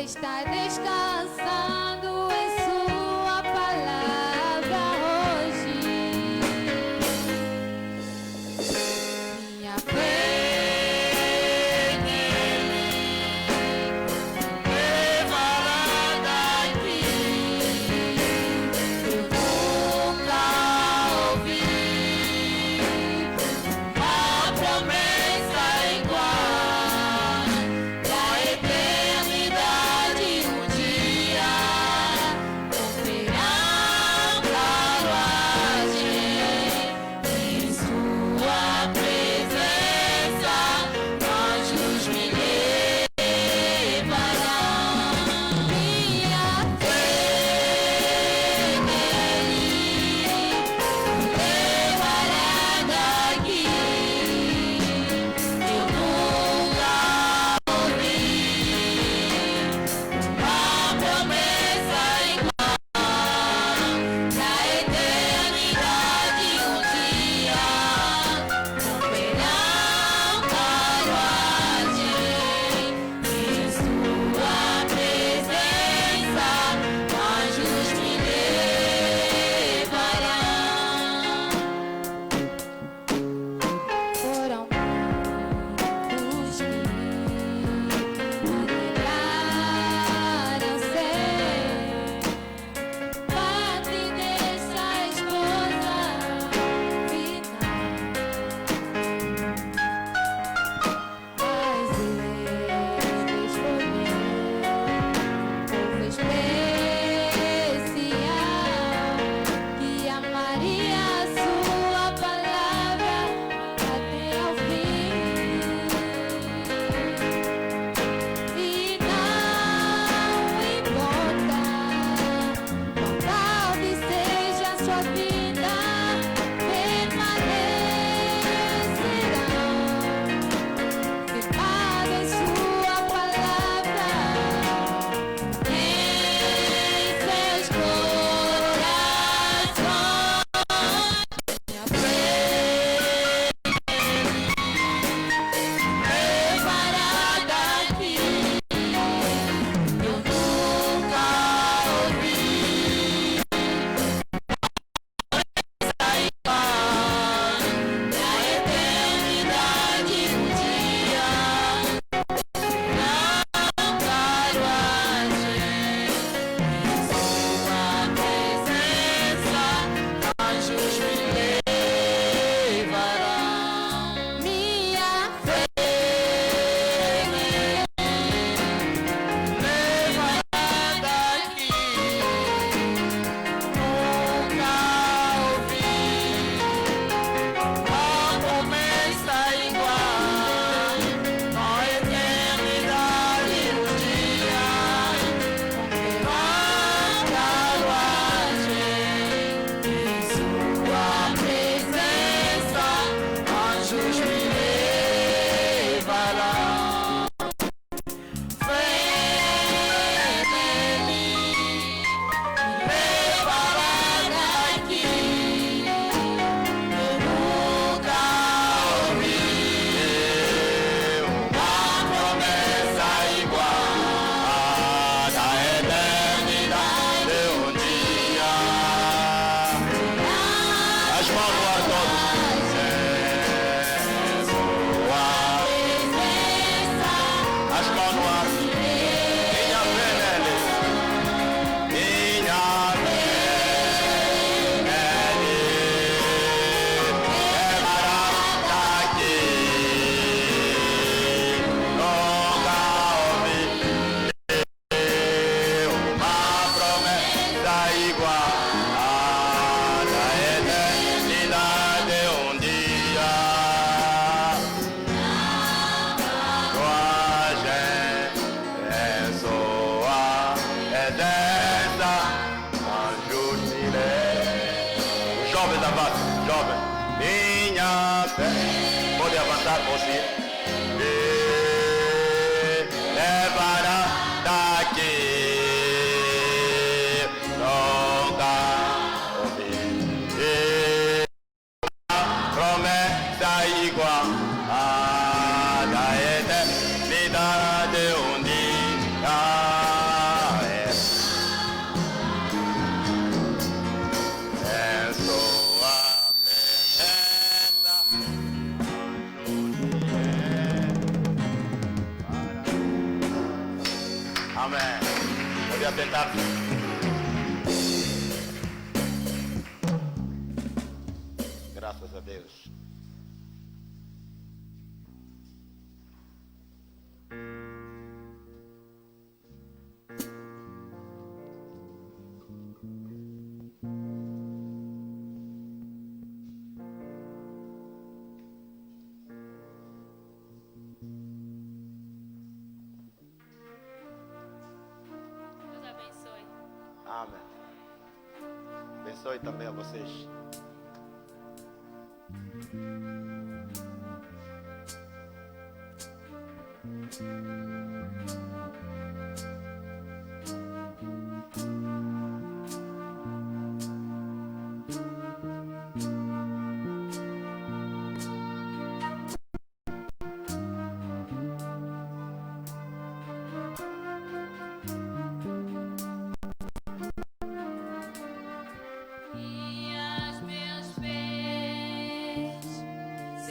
está descansando em sua palavra hoje. Minha fé da eternidade um dia Amém. Pode atentar-se. Graças a Deus. Amém. Abençoe também a vocês.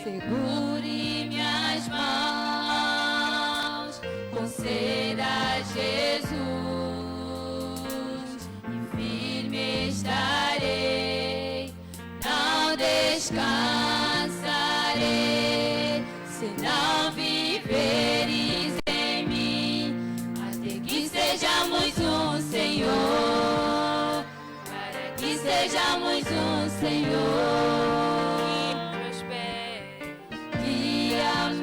Segure minhas mãos, conceda Jesus, e firme estarei, não descansarei, se não viveres em mim, até que sejamos um Senhor, para que sejamos um Senhor.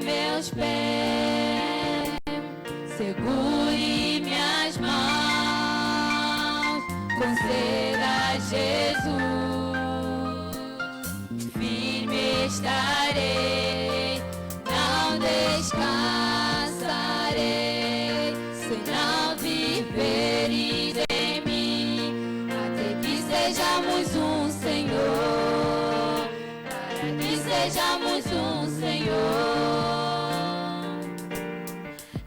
Meus pés, segure minhas mãos, conceda Jesus, firme estarei, não descansarei, se não viveres em mim, até que sejamos um Senhor, para que sejamos um Senhor.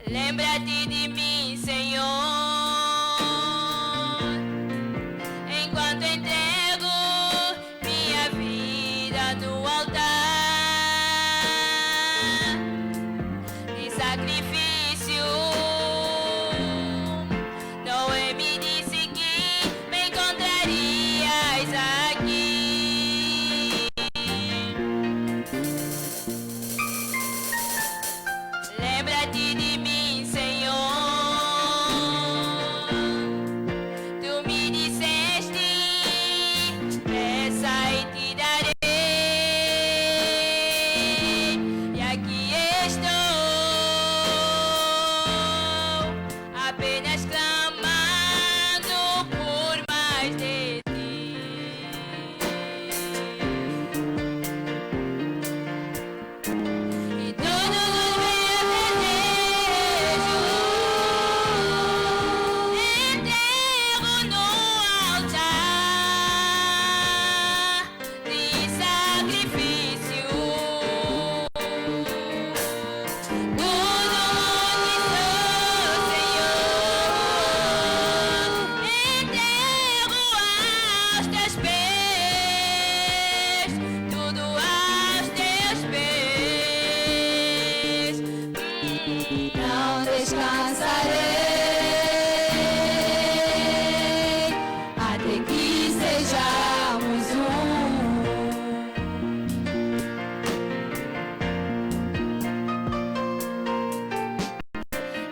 Lembra-te de mim, Senhor, enquanto entrego minha vida no altar de sacrifício. Noé me disse que me encontrarias aqui. Lembra-te de mim, não descansarei, até que sejamos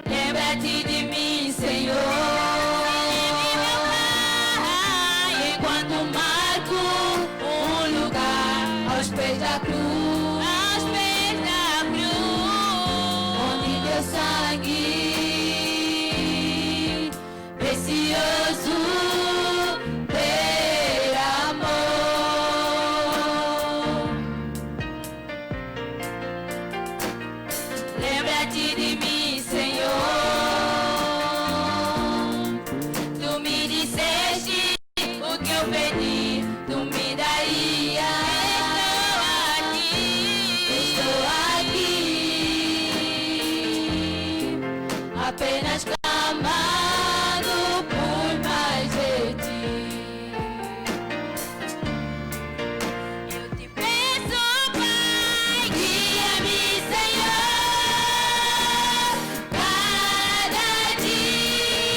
Lembra-te de mim, Senhor, enquanto marco um lugar aos pés da cruz. Sangue precioso ter amor. Lembra-te de mim, Senhor. Tu me disseste o que eu pedi, tu me daria. Estou aqui. Apenas clamando por mais de ti. Eu te peço, Pai, guia-me, Senhor, cada dia.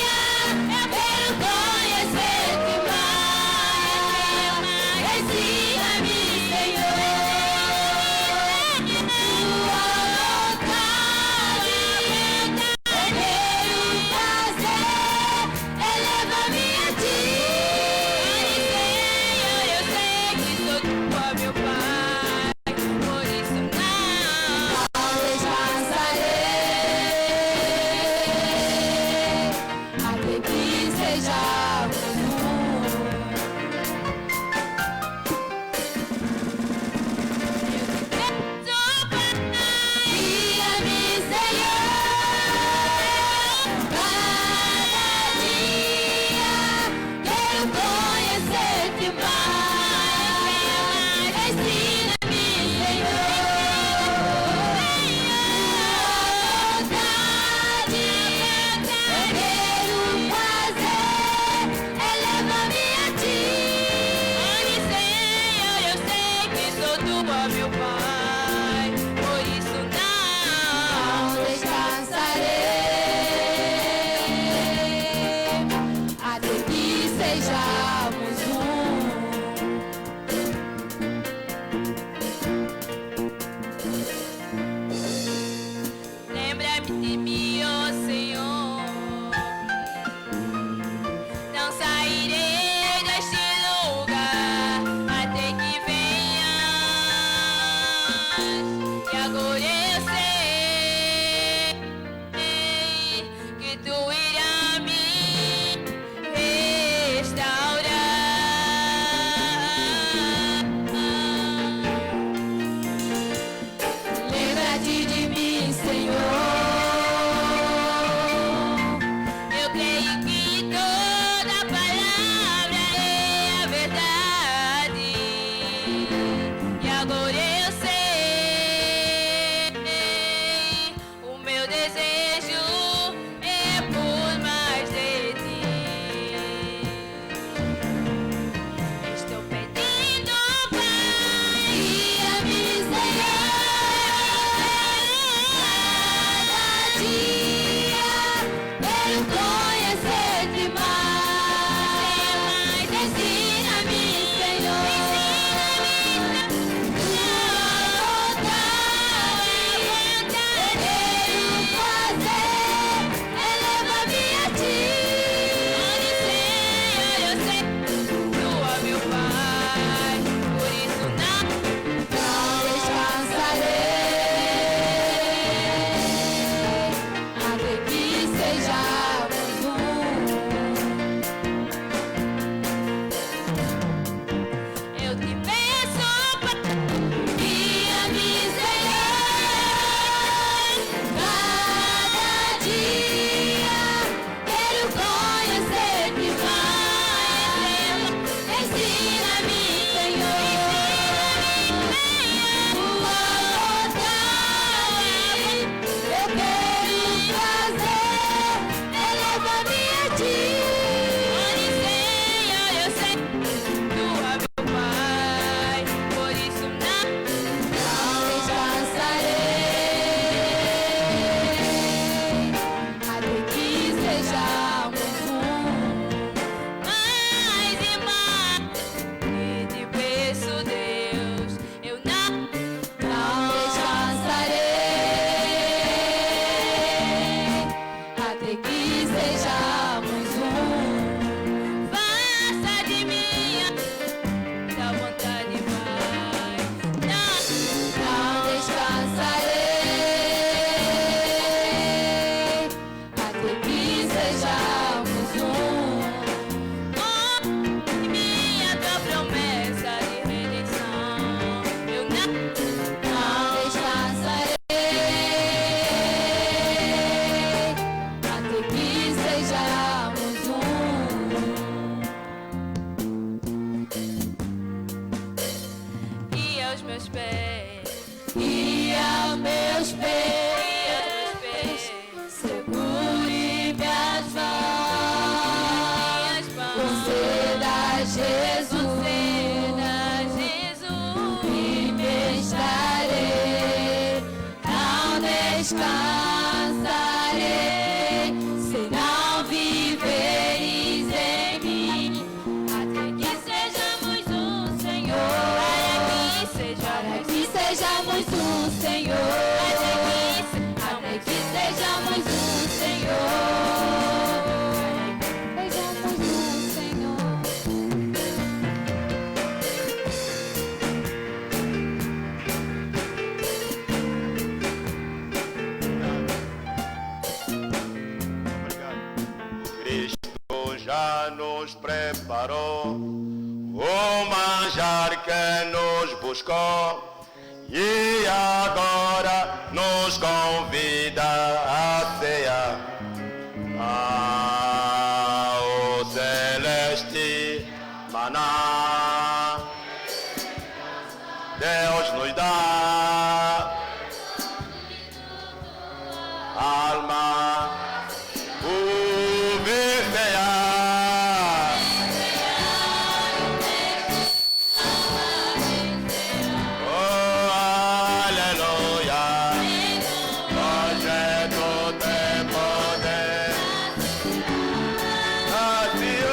já nos preparou o manjar que nos buscou e agora nos convida a ceia. O celeste maná Deus nos dá alma ubiqueia. Oh, aleluia. Hoje tudo é poder. Assim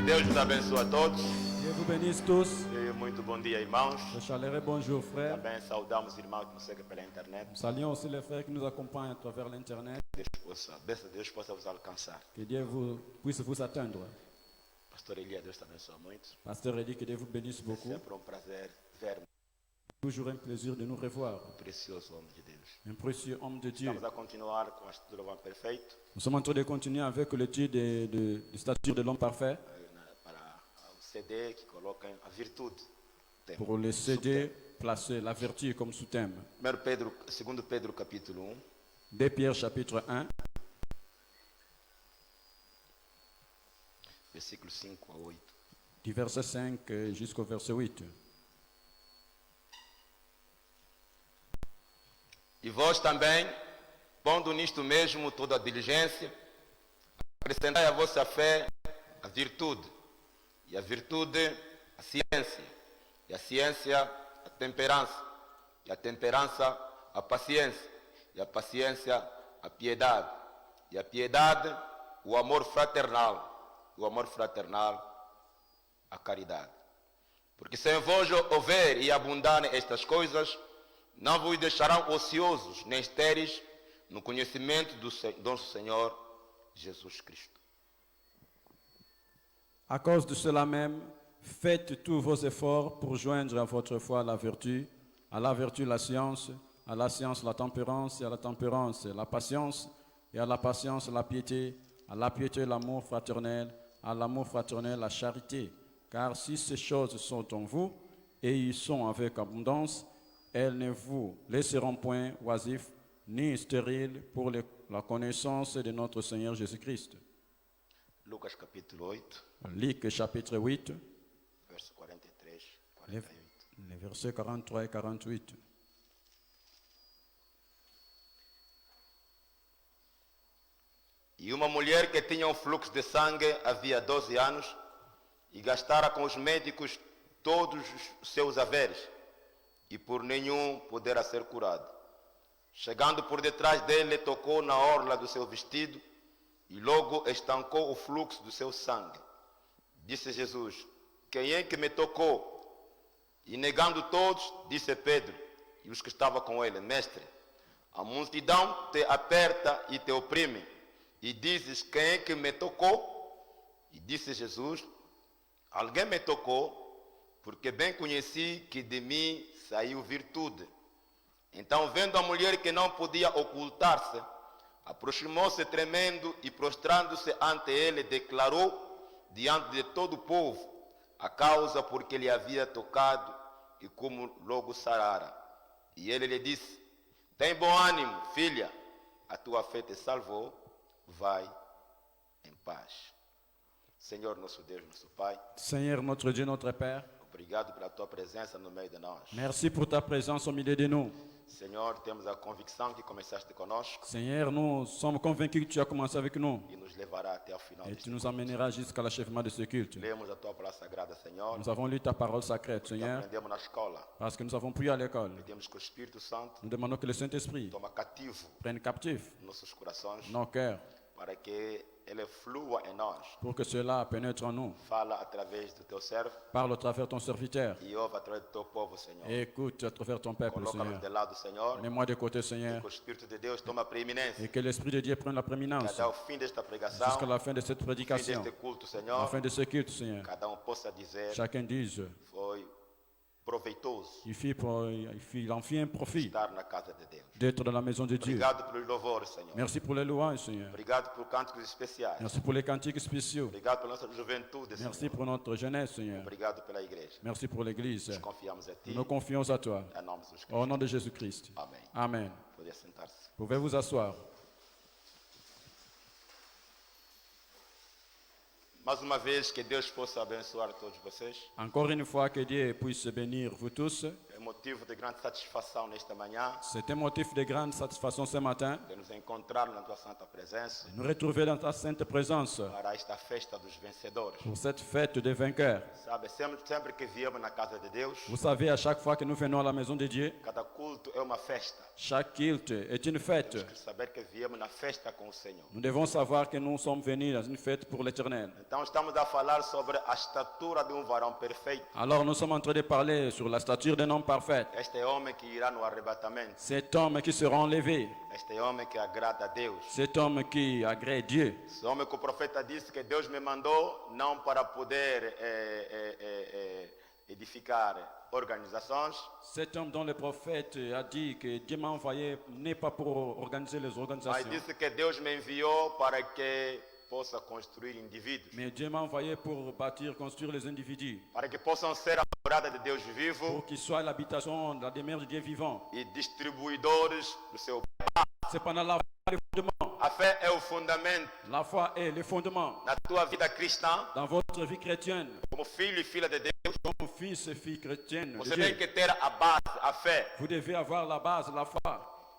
Deus nos abençoe a todos. Dieu vous bénisse tous. E muito bom dia, irmãos. Le chaleureux bonjour, frères. Também saudamos os irmãos que nos seguem pela internet. Nous saluons aussi les frères qui nous accompagnent à travers l'Internet. Deus possa vos alcançar. Que Dieu puisse vous atteindre. Pastor Elia, Deus te abençoe muito. Pasteur Elie, que Dieu vous bénisse beaucoup. Sempre prazer ver Toujours un plaisir de nous revoir. precioso homem de Deus. Un précieux homme de Dieu. Estamos a continuar com o estudo do louvor perfeito Nous sommes en train de continuer avec l'étude de stature de l'homme parfait para o CD que coloca a virtude. Tema. pour le CD placer la vertu comme sous-thème. 2 Pedro capítulo 1, 2 Pierre chapitre 1, versículo 5 a 8. du verset 5 jusqu'au verset 8. E vós também, pondo nisto mesmo toda a diligência, acrescentai a vossa fé a virtude, e a virtude a ciência, e a ciência a temperança, e a temperança a paciência, e a paciência a piedade, e a piedade o amor fraternal, o amor fraternal a caridade. Porque se em vós houver e abundarem estas coisas, não vos deixarão ociosos nem estéreis no conhecimento do nosso Senhor Jesus Cristo. À cause de cela même, faites tous vos efforts pour joindre à votre foi la vertu, à la vertu la science, à la science la tempérance, et à la tempérance la patience, et à la patience la piété, à la piété l'amour fraternel, à l'amour fraternel la charité. Car si ces choses sont en vous, et y sont avec abondance, elles ne vous laisseront point oisifs ni stériles pour la connaissance de notre Seigneur Jésus-Christ. Lucas capítulo 8, Luc chapitre 8, verso 43, les 48. versets 43 et 48. E uma mulher que tinha um fluxo de sangue havia 12 anos e gastara com os médicos todos os seus haveres e por nenhum pudera ser curado. Chegando por detrás dele, tocou na orla do seu vestido e logo estancou o fluxo do seu sangue. Disse Jesus: quem é que me tocou? E negando todos, disse Pedro e os que estavam com ele: Mestre, a multidão te aperta e te oprime, e dizes: quem é que me tocou? E disse Jesus: alguém me tocou, porque bem conheci que de mim saiu virtude. Então, vendo a mulher que não podia ocultar-se, aproximou-se tremendo e, prostrando-se ante ele, declarou diante de todo o povo a causa por que lhe havia tocado e como logo sarara. E ele lhe disse: tem bom ânimo, filha, a tua fé te salvou, vai em paz. Senhor nosso Deus, nosso Pai, Seigneur notre Dieu, notre Père, obrigado pela tua presença no meio de nós. merci pour ta présence au milieu de nous. Senhor, temos a convicção que começaste conosco Seigneur, nous sommes convaincus que tu as commencé avec nous e nos levará até ao final et deste tu nous culto. amèneras jusqu'à l'achèvement de ce culte. Lemos a tua palavra sagrada, Senhor, Nous avons lu ta parole sacrée, que Seigneur, aprendemos na escola. parce que nous avons prié à l'école. Pedimos que o Espírito Santo Nous demandons que le Saint-Esprit toma cativo prenne captif nossos corações nos cœurs para que ele flua em nós. pour que cela pénètre en nous. Fala através do teu servo Parle au travers de ton serviteur e ouve através do teu povo, Senhor. et écoute à travers ton peuple, Coloca-nos Seigneur. de lado, Senhor, Mets-moi de côté, que Seigneur, o Espírito de Deus toma preeminência. et que l'Esprit de Dieu prenne la prééminence Até o fim desta pregação, jusqu'à la fin de cette fim prédication, deste culto, à Senhor, la fin de ce culte, Seigneur. cada possa dizer, Chacun dise, foi proveitoso il en fit un profit estar na casa de Deus. d'être dans la maison de Dieu. Obrigado pelos louvores, Senhor. Merci pour les louanges, Seigneur. Obrigado por cânticos especiais. Merci pour les cantiques spéciaux. Obrigado pela nossa juventude, Merci Senhor. pour notre jeunesse, Seigneur. Obrigado pela igreja. Merci pour l'Église. Nos confiamos a Ti. Nous confions à toi. Em nome de Jesus Au Cristo. nom de Jésus-Christ. Amém. Amen. Podia sentar-se. Pouvez vous asseoir. Mais uma vez, que Deus possa abençoar todos vocês. Encore une fois, que Dieu puisse bénir vous tous. É motivo de grande satisfação nesta manhã C'est un motif de grande satisfaction ce matin de nos encontrar na Tua santa presença de nous retrouver dans ta sainte présence para esta festa dos vencedores. pour cette fête des vainqueurs. Sabe, sempre que viemos na casa de Deus, Vous savez, à chaque fois que nous venons à la maison de Dieu, cada culto é uma festa. chaque culte est une fête. Temos que saber que viemos na festa com o Senhor. Nous devons savoir que nous sommes venus dans une fête pour l'Éternel. Então estamos a falar sobre a estatura de um varão perfeito. Alors nous sommes en train de parler sur la stature d'un homme parfait. Este homem que irá no arrebatamento. Cet homme qui sera enlevé. Este homem que agrada a Deus. Cet homme qui agrée Dieu. Esse homem que o profeta disse que Deus me mandou não para poder edificar organizações, Cet homme dont le prophète a dit que Dieu m'a envoyé n'est pas pour organiser les mas organisations, disse que Deus me enviou para que possa construir indivíduos, mais Dieu m'a envoyé pour bâtir, construire les individus, para que possam ser a morada de Deus vivo pour qu'ils soient l'habitation de la demeure de Dieu vivant. e distribuidores do seu. Cependant, la foi est le fondement. A fé é o fundamento La foi est le fondement na tua vida cristã, dans votre vie chrétienne. como filho e filha de Deus. Comme fils et fille chrétienne, de Você Dieu, tem que ter a base, a fé, vous devez avoir la base, la foi.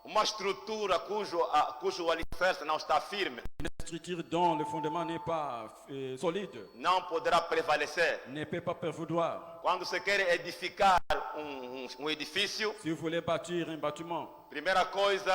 uma estrutura cujo alicerce não está firme, Une structure dont le fondement n'est pas solide, não poderá prevalecer. ne peut pas prévaloir. Quando você quer edificar um edifício, Si vous voulez bâtir un bâtiment, primeira coisa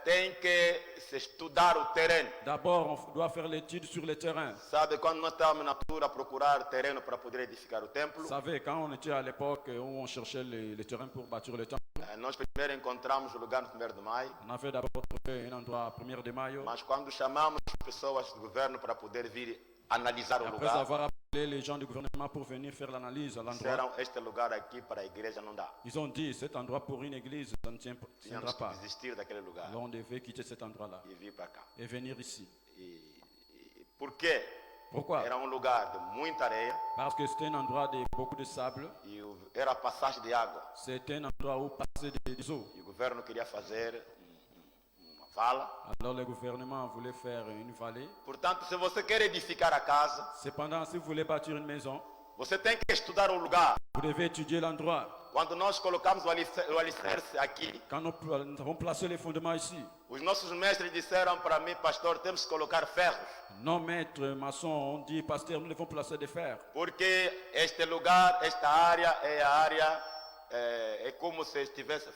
tem que se estudar o terreno. d'abord on doit faire l'étude sur le terrain. Sabe, quando nós estávamos na altura a procurar terreno para poder edificar o templo, Vous savez, quand on était à l'époque où on cherchait les terrains pour bâtir le temple, nós primeiro encontramos o lugar no 1º de maio, on avait d'abord trouvé un endroit à 1er de maio. mas quando chamamos as pessoas do governo para poder vir analisar o Après lugar, avoir appelé les gens du gouvernement pour venir faire l'analyse à l'endroit, disseram, este lugar aqui para a igreja não dá. ils ont dit cet endroit pour une église, ça ne tiendra Tínhamos que pas. desistir daquele lugar Alors on devait quitter cet endroit-là e vir para cá. et venir ici. Por quê? Pourquoi? Era um lugar de muita areia Parce que c'était un endroit de beaucoup de sable, e era passagem de água. c'était un endroit où passaient des eaux. E o governo queria fazer uma vala. Alors le gouvernement voulait faire une vallée. Portanto, se você quer edificar a casa, Cependant, si vous voulez bâtir une maison, você tem que estudar o lugar. vous devez étudier l'endroit. Quando nós colocamos o alicerce aqui, Quand nous avons placé les fondements ici, os nossos mestres disseram para mim, pastor, temos que colocar ferros, nos maîtres maçons ont dit, pasteur, nous devons placer des fers. porque este lugar, esta área é a área, é como se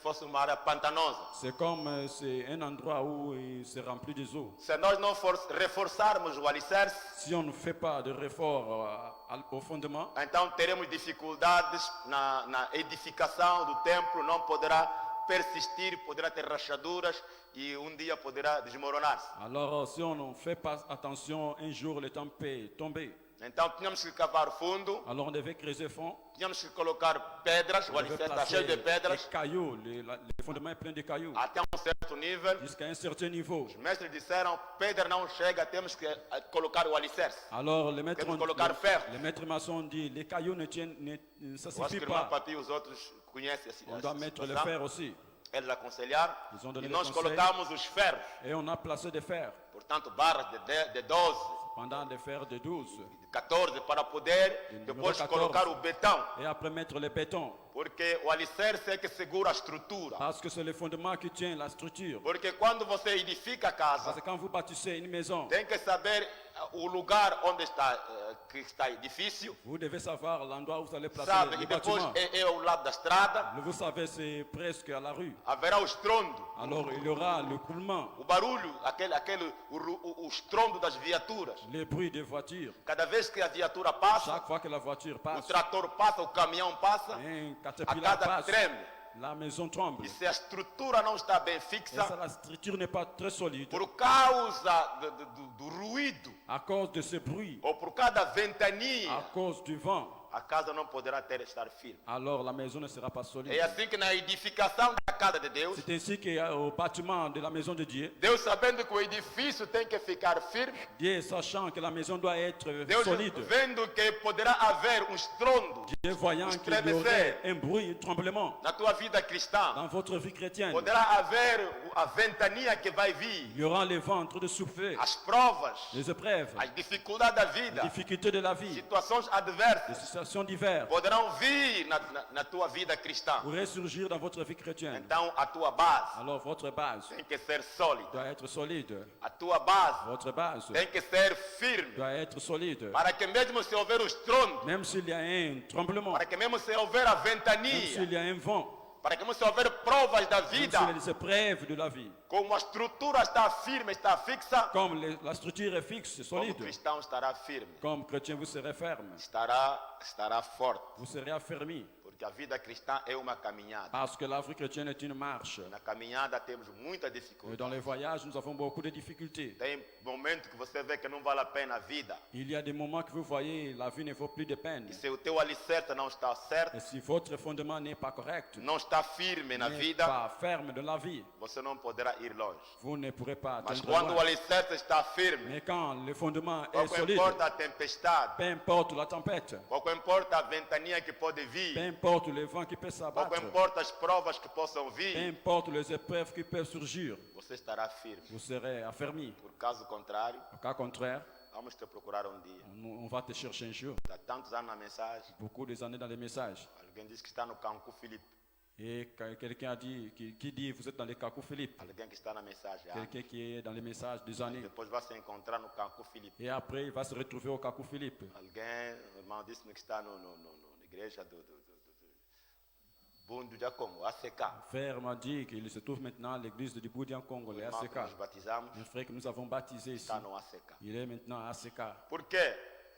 fosse uma área pantanosa. C'est comme c'est un endroit où il se remplit des eaux. Se nós não reforçarmos o alicerce, Si on ne fait pas de réfort au fondement, então teremos dificuldades na edificação do templo, não poderá persistir, poderá ter rachaduras e dia poderá desmoronar-se. alors si on ne fait pas attention, un jour le temps peut tomber. Então tínhamos que cavar fundo, Alors on devait creuser fond, tínhamos que colocar pedras, o on devait alicerce está cheio de placer pedras, des cailloux, le fondement est plein de cailloux, até um certo nível. jusqu'à un certain niveau. Os mestres disseram, pedra não chega, temos que colocar o alicerce. Alors les maîtres, Temos que colocar ferro. les maîtres maçons ont dit, les cailloux ne tiennent, ça Eu acho que suffit o irmão pas. Papi e os outros conhecem On a doit mettre le situação. fer aussi. Eles aconselharam Ils ont donné e le nós conseil. colocamos os ferros, Et on a placé des fers. portanto barras de 12, pendant de faire de 12 de 14 para poder número depois 14. colocar o betão. et après mettre le béton. Porque o alicerce é que segura a estrutura. Parce que c'est le fondement qui tient la structure. Porque quando você edifica a Parce casa, que quand vous bâtissez une maison, tem que saber o lugar onde está que está edifício, vous devez savoir l'endroit où vous allez placer sabe? le E depois bâtiment. é ao lado da estrada, Vous savez, c'est presque à la rue. haverá o estrondo, Alors il y aura le coulement, o barulho, o estrondo das viaturas. les bruits des voitures. Cada vez que a viatura passa, Chaque fois que la voiture o passe, trator passa, o caminhão passa, un a caterpillar casa passe, treme. la maison tremble. E se a estrutura não está bem Et ça, fixa, la structure n'est pas très solide. por causa do ruído, À cause de ce bruit, ou por causa da à ventania, cause du vent, a casa não poderá estar firme. alors la maison ne sera pas solide. É assim que na edificação da casa de Deus, C'est ainsi qu'au bâtiment de la maison de Dieu, Deus sabendo que o edifício tem que ficar firme, Dieu sachant que la maison doit être Deus solide, vendo que poderá haver estrondo Dieu voyant qu'il y aurait un bruit, un tremblement na tua vida cristã, dans votre vie chrétienne, poderá haver a ventania que vai vir, il y aura les vents en train de souffler, as provas, les épreuves, as dificuldades da les vida, difficultés de la vie, situações les adversas, situations diverses poderão vir na tua vida cristã. pourraient surgir dans votre vie chrétienne. Então a tua base Alors votre base tem que ser sólida, doit être solide, a tua base votre base tem que ser firme, doit être solide. para que mesmo se houver o estrondo, Même s'il y a un tremblement, para que mesmo se houver a même ventania, s'il y a un vent, para que mesmo se houver provas da même vida, s'il y a des épreuves de la vie, como a estrutura está firme, está fixa, comme la structure est fixe, como solide, cristão estará firme, comme chrétien vous serez ferme, estará forte, vous serez affermi, porque a vida cristã é uma caminhada. parce que la vie chrétienne est une marche. Na caminhada temos muita Et dificuldade. dans les voyages, nous avons beaucoup de difficultés. Tem momentos que você vê que não vale a pena a vida. Il y a des moments que vous voyez, la vie ne vaut plus de peine. E se o teu alicerce não está certo, Et si votre fondement n'est pas correct, não está firme na n'est vida, pas ferme de la vie, você não poderá ir longe. vous ne pourrez pas Mas atteindre quando o loin. alicerce está firme, Mais quand le fondement est pouco solide, importa a tempestade, peu importe la tempête, pouco importa a ventania que pode peu vir, importe le vent qui peut pouco s'abattre, importa as provas que possam peu vir, importe les épreuves qui peuvent surgir, você estará firme. vous serez affermi. Por caso contrário, Au cas contraire, vamos te procurar dia. on va te chercher un jour. Há tantos anos na mensagem, Beaucoup des années dans les messages. alguém disse que está no Cancu Filipe. Et quelqu'un a dit, qui dit, vous êtes dans les Kakou Philippe. Alguém que está na mensagem. Quelqu'un qui est dans les messages des années. Depois vai se encontrar no Cancu Filipe. Et après, il va se retrouver au Kakou Philippe. Alguém, o irmão disse-me que está na igreja do Bundu de Congo, ACK. Un frère m'a dit qu'il se trouve maintenant à l'église de Diboudian Congo, O les irmão que ACK. nós batizamos Un frère que nous avons baptisé ici. está no ACK. Il est maintenant à ACK. Por quê?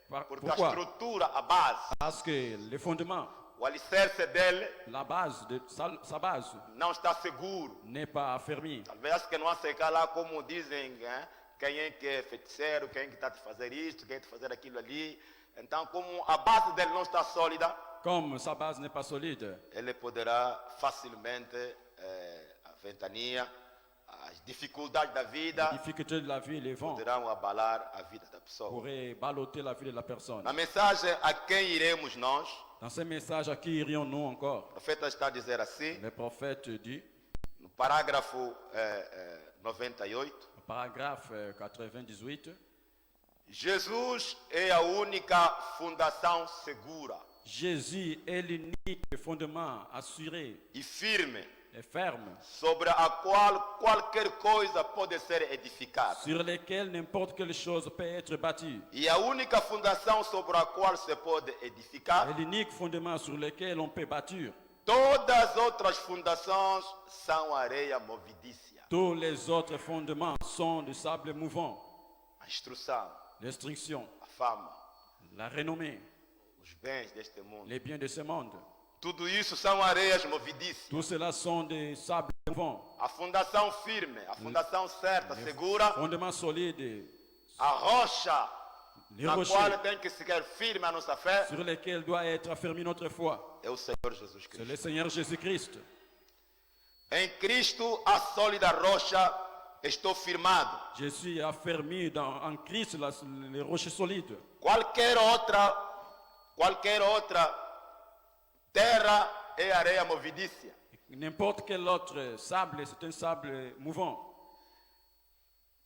Porque a Pourquoi? estrutura, a base, Parce que le fondement, o alicerce dele la base, sa base, não está seguro. n'est pas affermie. Talvez acho que no ACK lá, como dizem, quem é que é feiticeiro, quem é que está a te fazer isto, quem é que está a fazer aquilo ali. Então, como a base dele não está sólida, Comme sa base n'est pas solide, ele poderá facilmente a ventania, as dificuldades da les vida difficultés de la vie, les vents, poderão abalar a vida da pessoa. pourraient balloter la vie de la personne. Na mensagem a quem iremos nós, Dans ce message, à qui irions-nous encore? o profeta está a dizer assim, Le prophète dit, no parágrafo 98, au paragraphe 98, Jesus é a única fundação segura Jésus est l'unique fondement assuré e firme et ferme sobre a qual qualquer coisa pode ser edificada. sur lequel n'importe quelle chose peut être bâtie. E a única fundação sobre a qual se pode edificar, Et l'unique fondement sur lequel on peut bâtir. todas as outras fundações são areia movidícia. Tous les autres fondements sont de sable mouvant. A instrução, L'instruction, a fama, la renommée, os bens deste mundo. les biens de ce monde. Tudo isso são areias movidícias. Tout cela sont des sables mouvants. A fundação firme, a fundação certa, segura, Fondements solides, a rocha les na rochers qual tem que ficar firme a nossa fé, sur lesquels doit être affermi notre foi. é o Senhor Jesus C'est Cristo. le Seigneur Jésus-Christ. Em Cristo, a sólida rocha, estou firmado. Je suis affermi en Christ, les rochers solides. Qualquer outra terra é areia movidícia. N'importe quel autre sable, c'est un sable mouvant.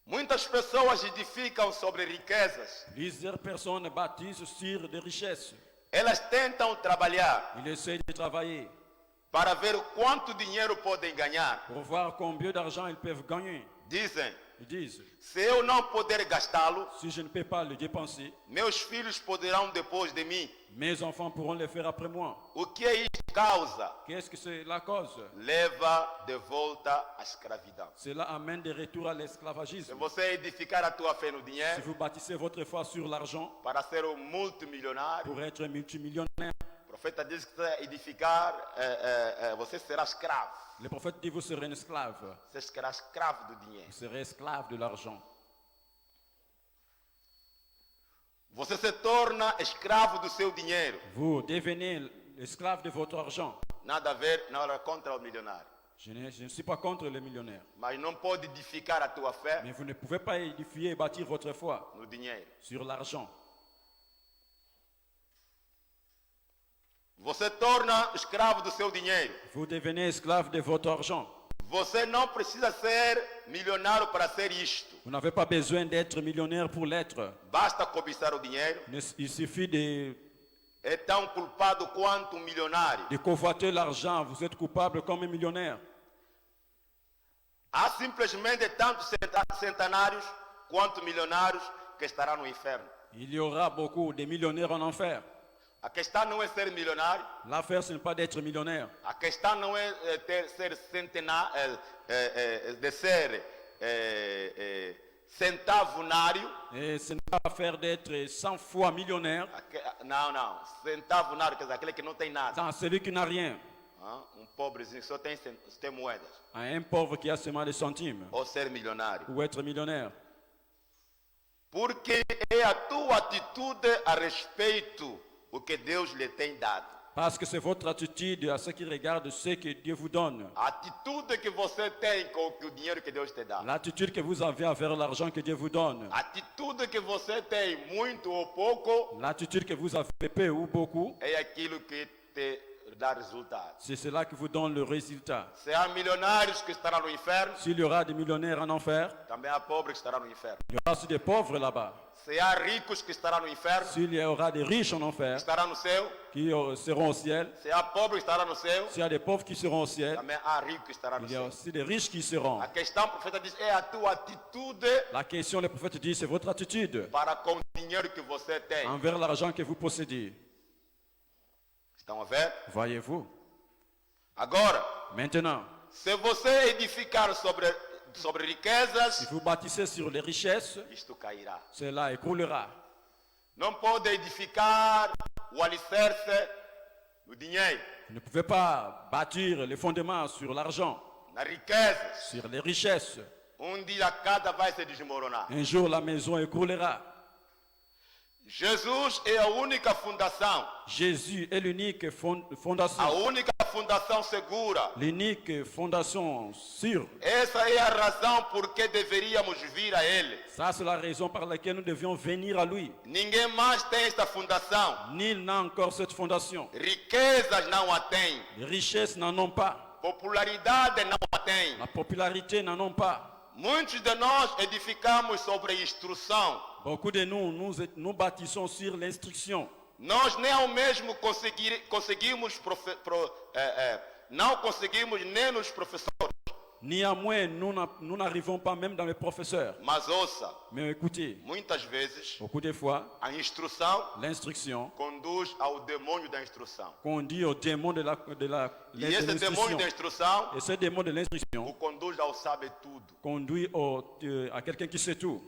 Muitas pessoas edificam sobre riquezas. Plusieurs personnes bâtissent sur des richesses. Elas tentam trabalhar Ils essaient de travailler para ver quanto dinheiro podem ganhar. pour voir combien d'argent ils peuvent gagner. Dizem, Ils disent, se eu não puder gastá-lo, si je ne peux pas le dépenser, meus filhos poderão depois de mim. mes enfants pourront le faire après moi. O que isso causa? Qu'est-ce que c'est la cause? Leva de volta à escravidão. Cela amène des retours à Se l'esclavagisme. você edificar a tua fé no Si dinheiro vous bâtissez votre foi sur l'argent para ser um multimilionário, pour être multimillionnaire, o profeta diz que se edificar, você será escravo. le prophète dit vous serez un esclave. Você será escravo do dinheiro. Vous serez esclave de l'argent. Você se torna escravo do seu dinheiro. Vous devenez esclave de votre argent. Nada a ver, nada contra o milionário. Je ne suis pas contre les millionnaires. Mas não pode edificar a tua fé Mais vous ne pouvez pas édifier et bâtir votre foi no dinheiro. sur l'argent. Você torna escravo do seu dinheiro. Vous devenez esclave de votre argent. Você não precisa ser milionário para ser isto. Vous n'avez pas besoin d'être millionnaire pour l'être. Basta cobiçar o dinheiro. Il suffit de É tão culpado quanto um milionário. convoiter l'argent. Vous êtes coupable comme un millionnaire. Há simplesmente tantos centenários quanto milionários que estarão no inferno. Il y aura beaucoup de millionnaires en enfer. A questão não é ser milionário. L'affaire, ce n'est pas d'être millionnaire. A questão não é ser centenário, de ser centavonário. Et ce n'est pas l'affaire d'être 100 fois millionnaire. Não. Centavonário, quer dizer, aquele que não tem nada. Dans celui qui n'a rien. Um pobrezinho que só tem moedas. À un pauvre qui a seulement des centimes. Ou ser milionário. Ou être millionnaire. Porque é a tua atitude a respeito o que Deus lhe tem dado. Parce que c'est votre attitude à ce qui regarde ce que Dieu vous donne. A atitude que você tem com o dinheiro que Deus te dá. L'attitude que vous avez envers l'argent que Dieu vous donne. A atitude que você tem, muito ou pouco, L'attitude que vous avez peu ou beaucoup, é aquilo que te dá resultado. c'est cela qui vous donne le résultat. Se há milionários que estarão no inferno, S'il y aura des millionnaires en enfer, também há pobres que estarão no inferno. il y aura aussi des pauvres là-bas. Se há ricos que estarão no inferno, S'il y aura des riches en enfer, estarão no céu. qui seront au ciel. Se há pobres que estarão no céu, S'il y a des pauvres qui seront au ciel, também há ricos que estarão no il y a céu. aussi des riches qui seront. A questão, o profeta diz, é a tua atitude La question, le prophète dit, c'est votre attitude para com o dinheiro que você tem. envers l'argent que vous possédez. Estão a ver? Voyez-vous? Agora, Maintenant, se você edificar sobre riquezas, si vous bâtissez sur les richesses, isto cairá. cela écroulera. Não pode edificar o alicerce no dinheiro, Vous ne pouvez pas bâtir les fondements sur l'argent, nas riquezas. sur les richesses. Dia a cada vai se desmoronar. Un jour, la maison écroulera. Jesus é a única fundação, Jésus est l'unique a fondation, única fundação segura. l'unique fondation sûre. Essa é a razão por que deveríamos vir a Ele. Ça, c'est la raison par laquelle nous devions venir à lui. Ninguém mais tem esta fundação. Nul n'a encore cette fondation. Riquezas não a têm. Les richesses n'en ont pas. Popularidade não a tem. La popularité n'en ont pas. Muitos de nós edificamos sobre instrução. Beaucoup de nous bâtissons sur l'instruction. Nós nem ao mesmo não conseguimos nem nos professores. Néanmoins, nous n'arrivons pas même dans les professeurs. Mas ouça, Mais écoutez, muitas vezes beaucoup de fois, a instrução l'instruction conduz ao demônio da instrução. conduit au démon de E esse demônio l'instruction. da instrução Et ce démon de l'instruction o conduz ao sabe tudo. conduit à quelqu'un qui sait tout.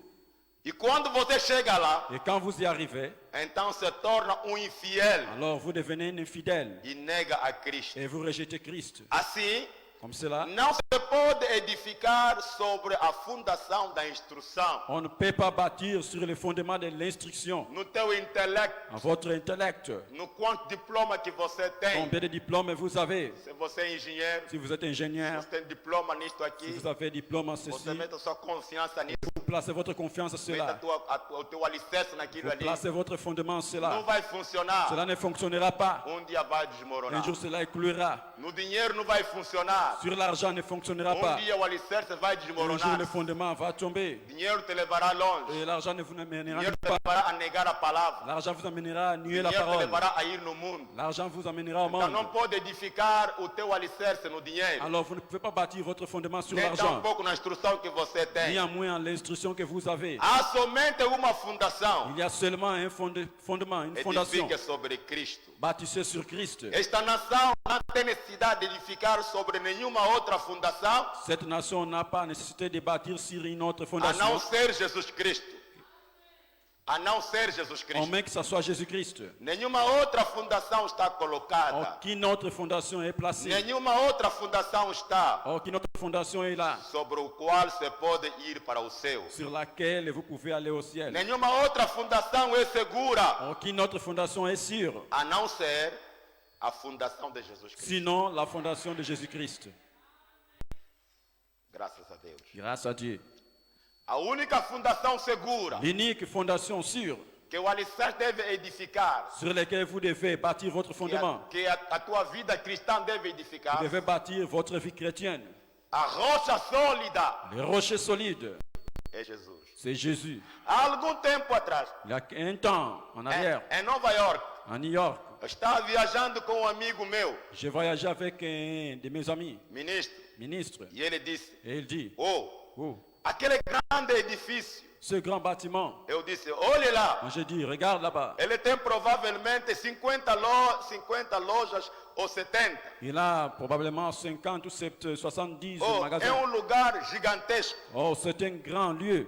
E quando você chega lá, Et quand vous y arrivez, então se torna infiel alors vous devenez un infidèle e nega a Cristo. et vous rejetez Christ. Assim, Comme cela, não se pode edificar sobre a fundação da instrução, on ne peut pas bâtir sur le fondement de l'instruction, no teu intelecto, en votre intellect. no quanto diploma que você tem. Combien de diplômes vous avez? Se você é engenheiro, Si vous êtes ingénieur, você tem diploma nisto si aqui, vous avez diplôme en você ceci, mete a sua confiança nisso. vous placez votre confiance en meta cela. o teu alicerce Vous naquilo ali. placez votre fondement en Não cela. vai funcionar. Cela ne fonctionnera pas. Dia vai Un desmoronar. jour, cela écroulera. No dinheiro não vai funcionar. Sur l'argent, ne fonctionnera pas. Dia o alicerce vai Un jour, desmoronar. le fondement va tomber. Dinheiro te levará longe. Et l'argent ne vous amènera Dinheiro te pas. levará a negar a palavra. L'argent vous amènera à nier la Dinheiro te parole. levará a ir no mundo. L'argent vous amènera au Então não monde. pode edificar o teu alicerce no dinheiro. Alors, vous ne pouvez pas bâtir votre fondement sur Nem l'argent. tampouco na instrução que você tem. Ni à moins l'instruction que vous avez. Há somente uma fundação. Il y a seulement un fondement, une fondation. Edifica sobre Cristo. Bâtissez sur Christ. Esta nação não tem necessidade de edificar sobre nenhuma outra fundação Cette nation n'a pas nécessité de bâtir sur une autre a fondation. não ser Jesus Cristo. A não ser Jesus Au Cristo. moins que ce soit Jésus-Christ. Nenhuma outra fundação está colocada. Aucune autre fondation est placée. Nenhuma outra fundação está Aucune autre fondation est là. sobre o qual se pode ir para o céu. Sur laquelle vous pouvez aller au ciel. Nenhuma outra fundação é segura Aucune autre fondation est sûre. a não ser a fundação de Jesus Cristo. Sinon la fondation de Jésus-Christ. Graças a Deus. Grâce à Dieu. A única fundação segura L'unique fondation sûre que o alicerce deve edificar, sur laquelle vous devez bâtir votre fondement. que a tua vida cristã deve edificar, Vous devez bâtir votre vie chrétienne. a rocha sólida Le rocher solide, é Jesus. c'est Jésus. Há algum tempo atrás, Il y a un temps, en arrière, em Nova York, à New York, eu estava viajando com um amigo meu, j'ai voyagé avec un de mes amis, ministre, ministre, e ele disse: et il dit, Oh, oh, aquele grande edifício. ce grand bâtiment, Eu disse: Olhe lá, moi j'ai dit, regarde là-bas, ele tem provavelmente 50 lojas ou 70. il a probablement 50 ou 70 Oh, é magasins. lugar gigantesco. Oh, c'est un grand lieu,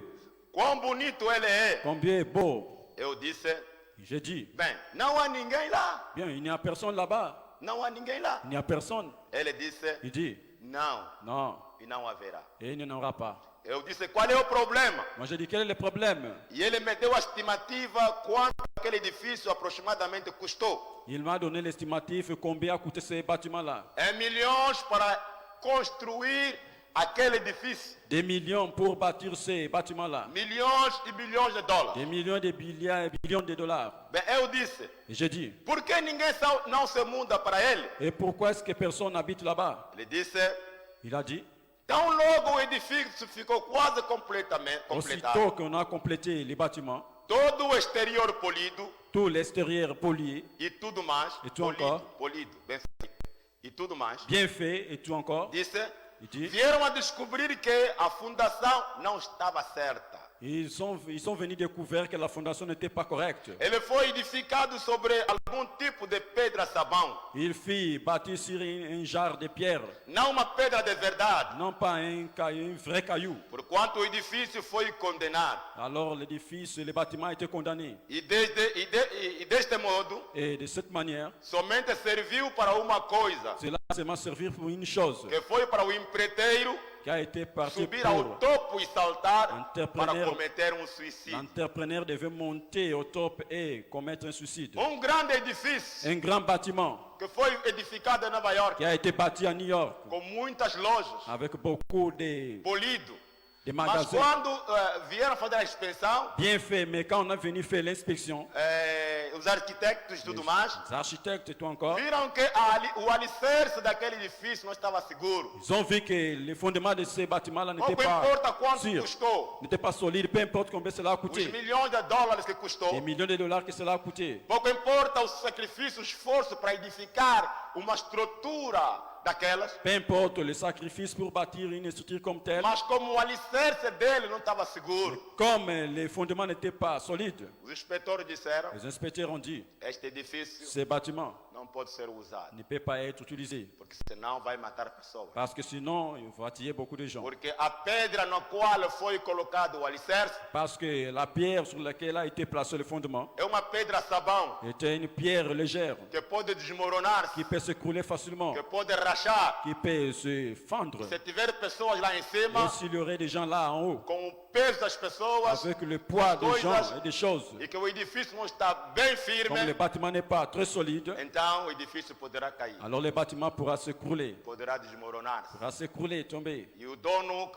Quão bonito ele é. combien beau. Eu disse: J'ai dit, Bem, não há ninguém lá. bien, il n'y a personne là-bas, Não há ninguém lá. il n'y a personne. Ele disse: Il dit, Não, non, e não haverá. et il n'y en aura pas. Eu disse: Qual é o problema? Moi j'ai dit, quel est le problème? E ele me deu a estimativa quanto aquele edifício aproximadamente custou. Il m'a donné l'estimatif combien a coûté ce bâtiment-là. Em milhões para construir aquele edifício. Des millions pour bâtir ces bâtiments-là. Milhões e bilhões de dólares. Des millions de milliards et billions de dollars. Bem, eu disse: Et j'ai dit, Por que ninguém não se muda para ele? et pourquoi est-ce que personne n'habite là-bas? Ele disse: Il a dit, Tão logo o edifício ficou quase completado, aussitôt qu'on a complété les bâtiments, todo o exterior polido tout l'extérieur polié, e tudo mais, E tu encore? polido, bem feito, e tudo mais, bien fait et tout encore, disse, il dit, vieram a descobrir que a fundação não estava certa. ils sont venus découvrir que la fondation n'était pas correcte. Ele foi edificado sobre algum tipo de pedra sabão, Il fit bâtir sur un jarre de pierre, não uma pedra de verdade, non pas un vrai caillou. porquanto o edifício foi condenado. Alors l'édifice, le bâtiment a été condamné. E deste modo, Et de cette manière, somente serviu para uma coisa, cela seulement servir pour une chose, que foi para o empreiteiro qui a été parti subir ao pour topo e saltar para Entrepreneur. cometer um suicídio. l'entrepreneur devait monter au top et commettre un suicide. Um grande edifício Un grand bâtiment que foi edificado em Nova York, qui a été bâti à New York com muitas lojas, avec beaucoup de polido. Mas magasins quando vieram fazer a inspeção, bien faits. Mais quand on a venu faire l'inspection, os arquitetos e tudo mais, les architectes et tout encore, viram que o alicerce daquele edifício não estava seguro. ils ont vu que les fondements de ces bâtiments-là n'étaient Pouco importa pas quanto sûrs, custou, n'étaient pas solides, peu importe combien cela a os coûté, milhões de dólares que custou, les millions de dollars que cela a coûté. pouco importa o sacrifício, o esforço para edificar uma estrutura daquelas, Peu importe le sacrifice pour bâtir une structure comme telle, mas como o alicerce dele não estava seguro, comme les fondements n'étaient pas solides, os inspetores disseram: les inspecteurs ont dit, este edifício ces bâtiments não pode ser usado, ne peuvent pas être utilisés, porque senão vai matar pessoas. parce que sinon, il va attirer beaucoup de gens. Porque a pedra na qual foi colocado o alicerce Parce que la pierre sur laquelle a été placé le fondement é uma pedra sabão était une pierre légère que pode desmoronar, qui peut s'écrouler facilement, que pode rachar. qui peut se fendre. Se tiver pessoas lá em Et cima, s'il y aurait des gens là en haut, com o peso das pessoas, avec le poids des gens et des choses, e que o edifício não está bem comme le firme, bâtiment n'est pas très solide, então então o edifício poderá cair, alors le bâtiment pourra s'écrouler, poderá desmoronar-se. pourra s'écrouler, tomber. E o dono,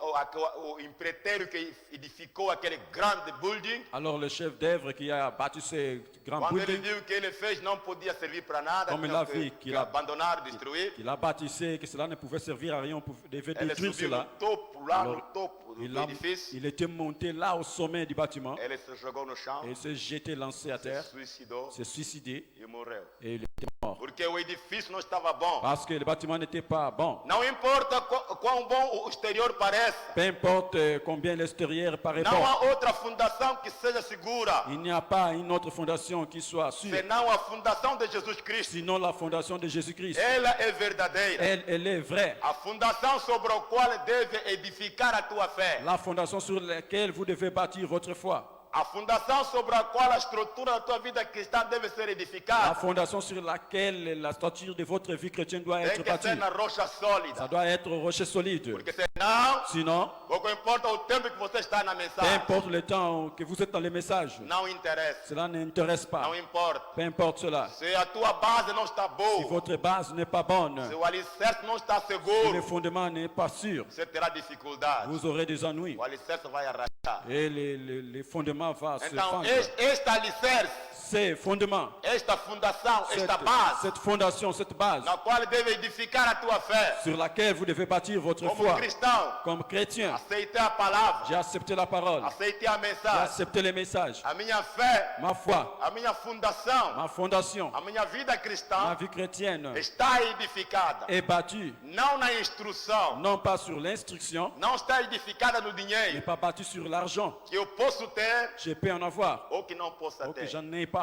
o empreiteiro que edificou aquele grande building, Alors le chef d'œuvre qui a bâti ce grand quando ele building, viu que ele fez não podia servir para nada, Comme il tinha a vu que qu'il a- abandonar, destruir, qu'il a bâtissé, que cela ne pouvait servir à rien, on devait ele détruire subiu cela. no topo, lá no Alors, topo do edifício, il était monté là au sommet du bâtiment, ele se jogou no chão, et il s'est jeté, lancé à se terre, suicidou s'est suicidé, e morreu. et il était mort. Porque o edifício não estava bom. Parce que le bâtiment n'était pas bon. Não importa quão bom o exterior parece, Peu importe combien l'extérieur paraît não bon, há outra fundação que seja segura, il n'y a pas une autre fondation qui soit sûre, senão a fundação de Jesus Cristo. sinon la fondation de Jésus-Christ. Ela é verdadeira. Elle est vraie. A fundação sobre a qual deve edificar a tua fé. La fondation sur laquelle vous devez bâtir votre foi. A fundação sobre a qual a estrutura da tua vida cristã deve ser La edificada. fondation sur laquelle la structure de votre vie chrétienne doit Tem être que ser bâtie. na rocha Ça sólida. doit être au rocher solide. Porque senão, Sinon, pouco importa o tempo que você está na peu mensagem. importe le temps que vous êtes dans les messages, Não interessa. cela n'intéresse pas. Não importa. Peu importe cela. Se a tua base não está Si boa, votre base n'est pas bonne, se o alicerce não está si le seguro, fondement n'est pas sûr, você terá dificuldade. vous aurez des ennuis. O alicerce vai arrastar. Et les fondements vont se Então, fendre. este alicerce, Ces fondements, esta fundação, esta base, cette fondation, cette base na qual deve edificar a tua fé, sur laquelle vous devez bâtir votre como foi. cristão, Comme chrétien, aceitei a palavra, j'ai accepté la parole, aceitei a j'ai mensagem, accepté les messages. a minha fé, Ma foi, a minha fundação, ma fondation, a minha vida ma cristã vie chrétienne está edificada, est bâtie não na instrução, non pas sur l'instruction, não está edificada no mais dinheiro pas bâtie sur l'argent. que eu posso ter Je peux en avoir ou que não possa ou que ter. j'en ai pas.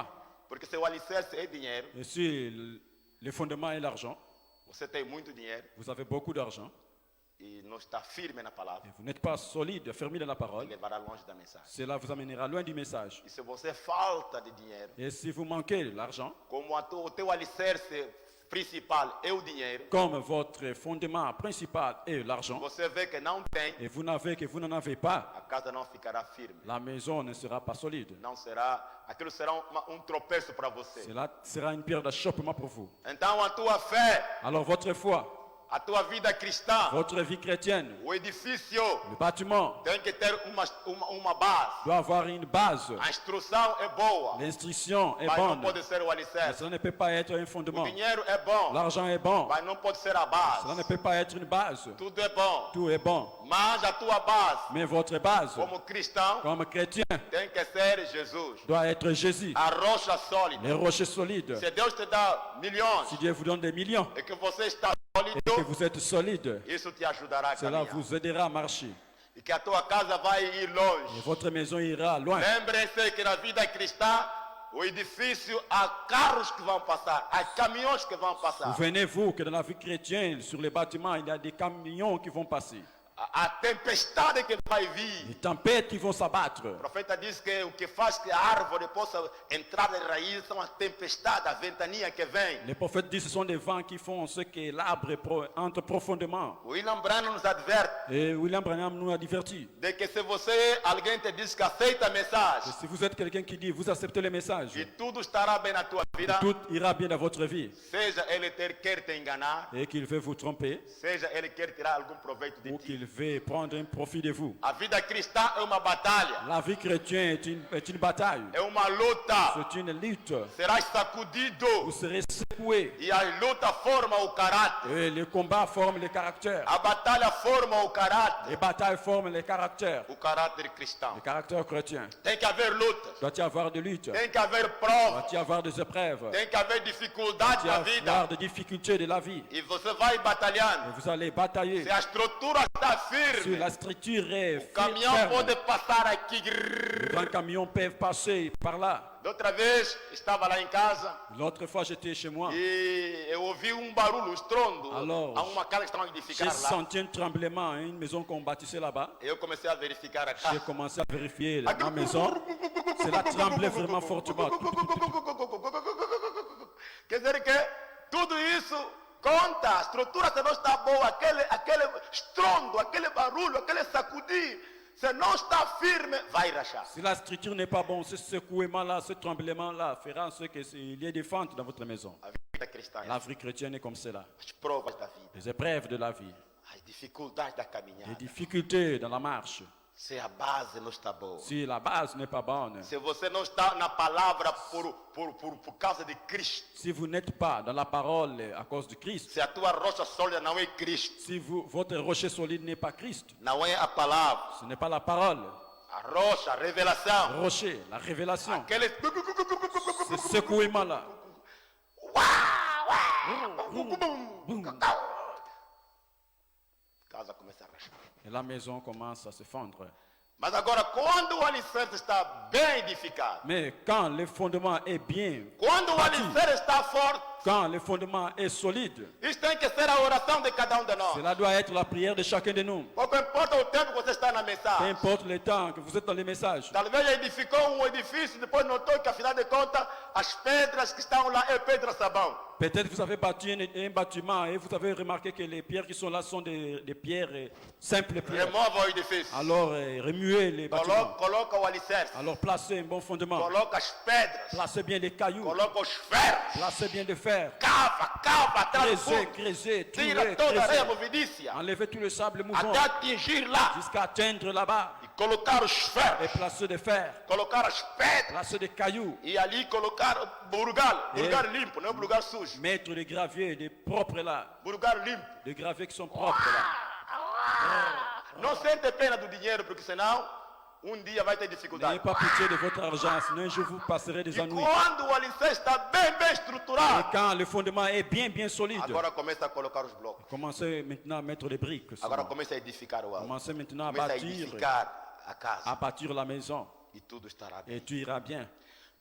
Porque se o alicerce é dinheiro, Et si le fondement est l'argent, você tem muito dinheiro vous avez beaucoup d'argent e não está firme na palavra, et vous n'êtes pas solide, fermé dans la te parole, levará longe da mensagem. cela vous amènera loin du message. E se você falta de dinheiro, Et si vous manquez l'argent, como o teu alicerce principal é o dinheiro, comme votre fondement principal est l'argent, você vê que não tem, et vous n'en avez pas, a casa não ficará firme. la maison ne sera pas solide. Não será, aquilo será um tropeço para você. Cela sera une pierre d'achoppement pour vous. Então a tua fé, Alors votre foi, a tua vida cristã, votre vie chrétienne, o edifício le bâtiment tem que ter uma base. doit avoir une base. A instrução é boa, L'instruction est mas não bonne, pode ser o mais alicerce. cela ne peut pas être un O fondement. dinheiro é bom, L'argent est bon, mas não pode ser a cela ne base. peut pas être une base. Tudo é bom, Tout est bon, mas a tua base, mais votre base, como cristão, comme chrétien, tem que ser Jesus. doit être Jésus, A rocha sólida. les rochers solides. Se Deus te dá milhões Si Dieu vous donne des millions e que você está et que sólido, vous êtes solide, isso te ajudará a cela caminhar. vous aidera à marcher. E que a tua casa vai ir Et longe. votre maison ira loin. Lembrem-se que na vida cristã, o edifício, há carros que vão passar, há caminhões que vão passar. Souvenez-vous que dans la vie chrétienne, sur les bâtiments, il y a des camions qui vont passer. A tempestade que vai vir. Des tempêtes qui vont s'abattre. O profeta diz que o que faz que a árvore possa entrar em raiz são as tempestades, a ventania que vem. Les prophètes disent que ce sont des vents qui font ce que l'arbre entre profondément. William Branham nos adverte Et William Branham nous a divertis. de que se você, alguém te diz que aceita a Et mensagem, si vous êtes quelqu'un qui dit, vous acceptez le message, que tudo estará bem na tua vida, tout ira bien dans votre vie, seja ele quer te enganar, et qu'il veut vous tromper, seja ele quer tirar algum proveito de ou ti. qu'il veut prendre un profit de vous. A vida cristã é uma batalha, La vie chrétienne est une bataille, é uma luta. c'est une lutte. Serás sacudido Vous serez secoué. e a luta forma o caráter. Et les combats forment les caractères. A batalha forma o caráter. Les batailles forment les caractères. O caráter cristão. Les caractères chrétiens. Tem que haver lutas, Doit y avoir de luttes. tem que haver provas, Doit y avoir des épreuves. tem que haver dificuldades Doit na y vida. avoir des difficultés de la vie. E você vai batalhando. Et vous allez batailler. Se a estrutura está Si firme, la structure est o caminhão ferme, pode passar aqui. les grands camions peuvent passer par là. Outra vez, estava lá em casa L'autre fois, j'étais chez moi. e eu ouvi barulho, estrondo. Alors, Há uma casa que estavam a edificar J'ai lá. senti un tremblement, hein, une maison qu'on bâtissait là-bas. Eu comecei a verificar a J'ai casa. commencé à vérifier ma maison. Cela tremblait vraiment fortement. Quer dizer que tudo isso conta, a estrutura se não está boa, aquele estrondo, aquele barulho, aquele sacudir, se não está firme, vai rachar. Si la structure n'est pas bonne, ce secouement-là, ce tremblement-là fera en sorte qu'il y ait des fentes dans votre maison. A vida cristã é La assim. vie chrétienne est comme cela. As provas da vida, Les épreuves de la vie, as dificuldades da les caminhada. difficultés dans la marche. Se a base não está boa, Si la base n'est pas bonne, se você não está na palavra por causa de Cristo, si vous n'êtes pas dans la parole à cause de Christ, se a tua rocha sólida não é Cristo, si votre rocher solide n'est pas Christ, não é a palavra, ce n'est pas la parole, a rocha, a revelação, rocher, la révélation, aquele ce secouement-là, casa começa a rachar. et la maison commence à se fendre. Mas agora, quando o alicerce está bem edificado, Mais quand le fondement est bien, quando o alicerce está forte, quand le fondement est solide, isso tem que ser a oração de cada de nós. cela doit être la prière de chacun de nous. Pouco importa o tempo que você está na Peu mensagem. importe le temps que vous êtes dans les messages. Talvez edificou um edifício, depois notou que, afinal de contas, as pedras que estão lá é pedra sabão. Peut-être vous avez bâti un bâtiment et vous avez remarqué que les pierres qui sont là sont des pierres, simples pierres. Remova o edifício. Alors remuez les bâtiments. Coloca o alicerce. Alors placez un bon fondement. Coloca as pedras. Placez bien les cailloux. Coloca os ferros. Placez bien les fers. Cava atrás do Creusez, fundo. creusez, Tira trouvez, toda a areia creusez. movidícia. Enlevez tout le sable mouvant Até atingir lá. jusqu'à atteindre là-bas. E colocar os Et ferros. placez des fers. Colocar as pedras. Placez des cailloux. E ali colocar burugal. Burugal limpo, não é burugal sujo. Mettre des graviers, des propres là. Burugal limpo. Des graviers qui sont propres là. Não sente pena do dinheiro, porque senão dia vai ter N'ayez dificuldade. pas pitié de votre argent, sinon un jour vous passerez des E ennuis. quando o alicerce está bem Et estruturado, quand le fondement est bien solide, agora começa a colocar os blocos. commencez maintenant à mettre les briques. Agora seulement. começa a edificar o alto. Commencez maintenant à Começa a bâtir, edificar a casa. à bâtir la maison. E tudo estará bem. Et tu iras bien.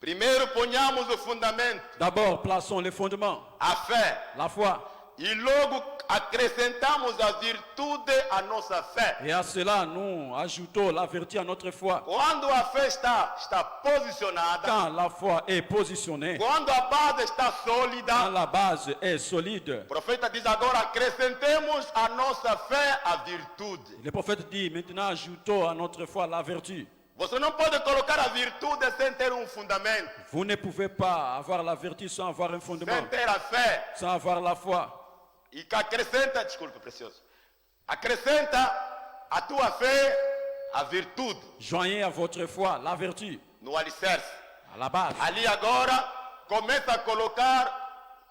Primeiro ponhamos o fundamento, D'abord, plaçons les fondements, a fé. la foi. E logo acrescentamos a virtude à nossa fé. Et à cela, nous ajoutons la vertu à notre foi. Quando a fé está posicionada, Quand la foi est positionnée, quando a base está quand sólida, la base est solide, o profeta diz agora acrescentemos a nossa fé à virtude. le prophète dit, maintenant ajoutons à notre foi la vertu. Você não pode colocar a virtude sem ter fundamento, Vous ne pouvez pas avoir la vertu sans avoir un fondement, sem ter a fé. sans avoir la foi. E que acrescenta, desculpa, precioso, acrescenta a tua fé a virtude Joignez à votre foi la vertu, no alicerce. à la base. Ali agora começa a colocar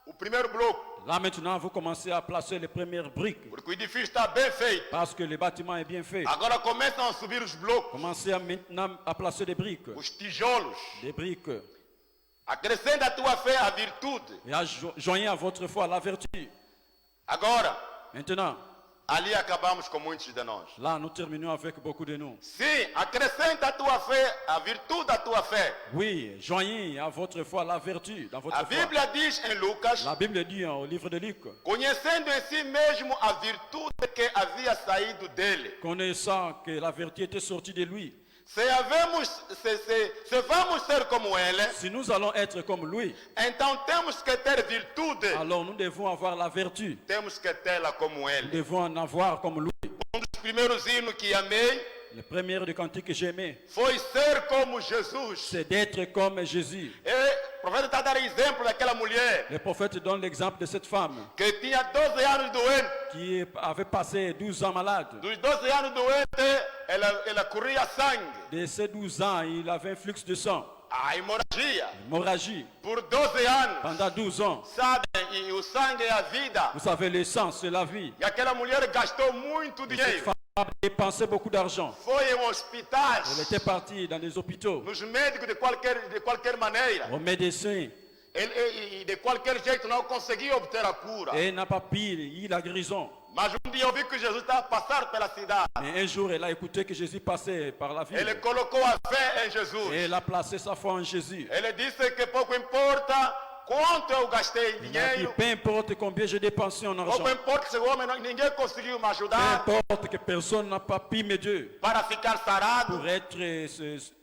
o primeiro bloco, Là maintenant, vous commencez à placer les premières briques, porque o edifício está bem feito. parce que le bâtiment est bien fait. Agora começam a subir os blocos, Commencez maintenant à placer des briques, os tijolos. des briques, Acrescenta a tua fé a virtude. et joignez à votre foi la vertu. Agora, Maintenant, ali acabamos com muitos de nós. là, nous terminons avec beaucoup de nous. Sim, acrescenta a tua fé, a virtude da tua fé. Oui, joignez à votre foi la vertu dans votre A foi. Bíblia diz em Lucas, La Bible dit au livre de Luc, conhecendo em si mesmo a virtude que havia saído dele. connaissant que la vertu était sortie de lui. Se vamos ser como ele, Si nous allons être comme lui, então temos que ter virtude. alors nous devons avoir la vertu. Temos que tê-la como Nous ele. devons en avoir comme lui. Dos primeiros hinos que amei Le premier de cantique que j'aimais, foi ser como Jesus. c'est d'être comme Jésus. E o profeta está a dar exemplo daquela mulher Le prophète donne l'exemple de cette femme que tinha 12 anos doente. qui avait passé 12 ans malade. Dos 12 anos doente, ela corria sangue, De ces 12 ans, il avait un flux de sang, a hemorragia. hémorragie, Por 12 anos, pendant 12 ans. sabe? E o sangue é a vida. Vous savez, le sang, c'est la vie. E aquela mulher gastou muito Cette dinheiro. femme a dépensé beaucoup d'argent. Foi em hospitais, Elle était partie dans des hôpitaux, nos médicos de qualquer maneira. aux médecins, E de qualquer jeito não conseguia obter a cura. et elle n'a pas eu la guérison. Mas dia eu vi que Jesus estava a passar pela cidade. Mais un jour, elle a écouté que Jésus passait par la ville. Ele colocou a fé em Jesus. Et elle a placé sa foi en Jésus. Ele disse que pouco importa quanto eu gastei em Il a dit, dinheiro. peu importe combien j'ai dépensé en argent, Pouco importa se o homem ninguém conseguiu me peu ajudar importe que personne n'a pas pu m'aider para ficar sarado. pour être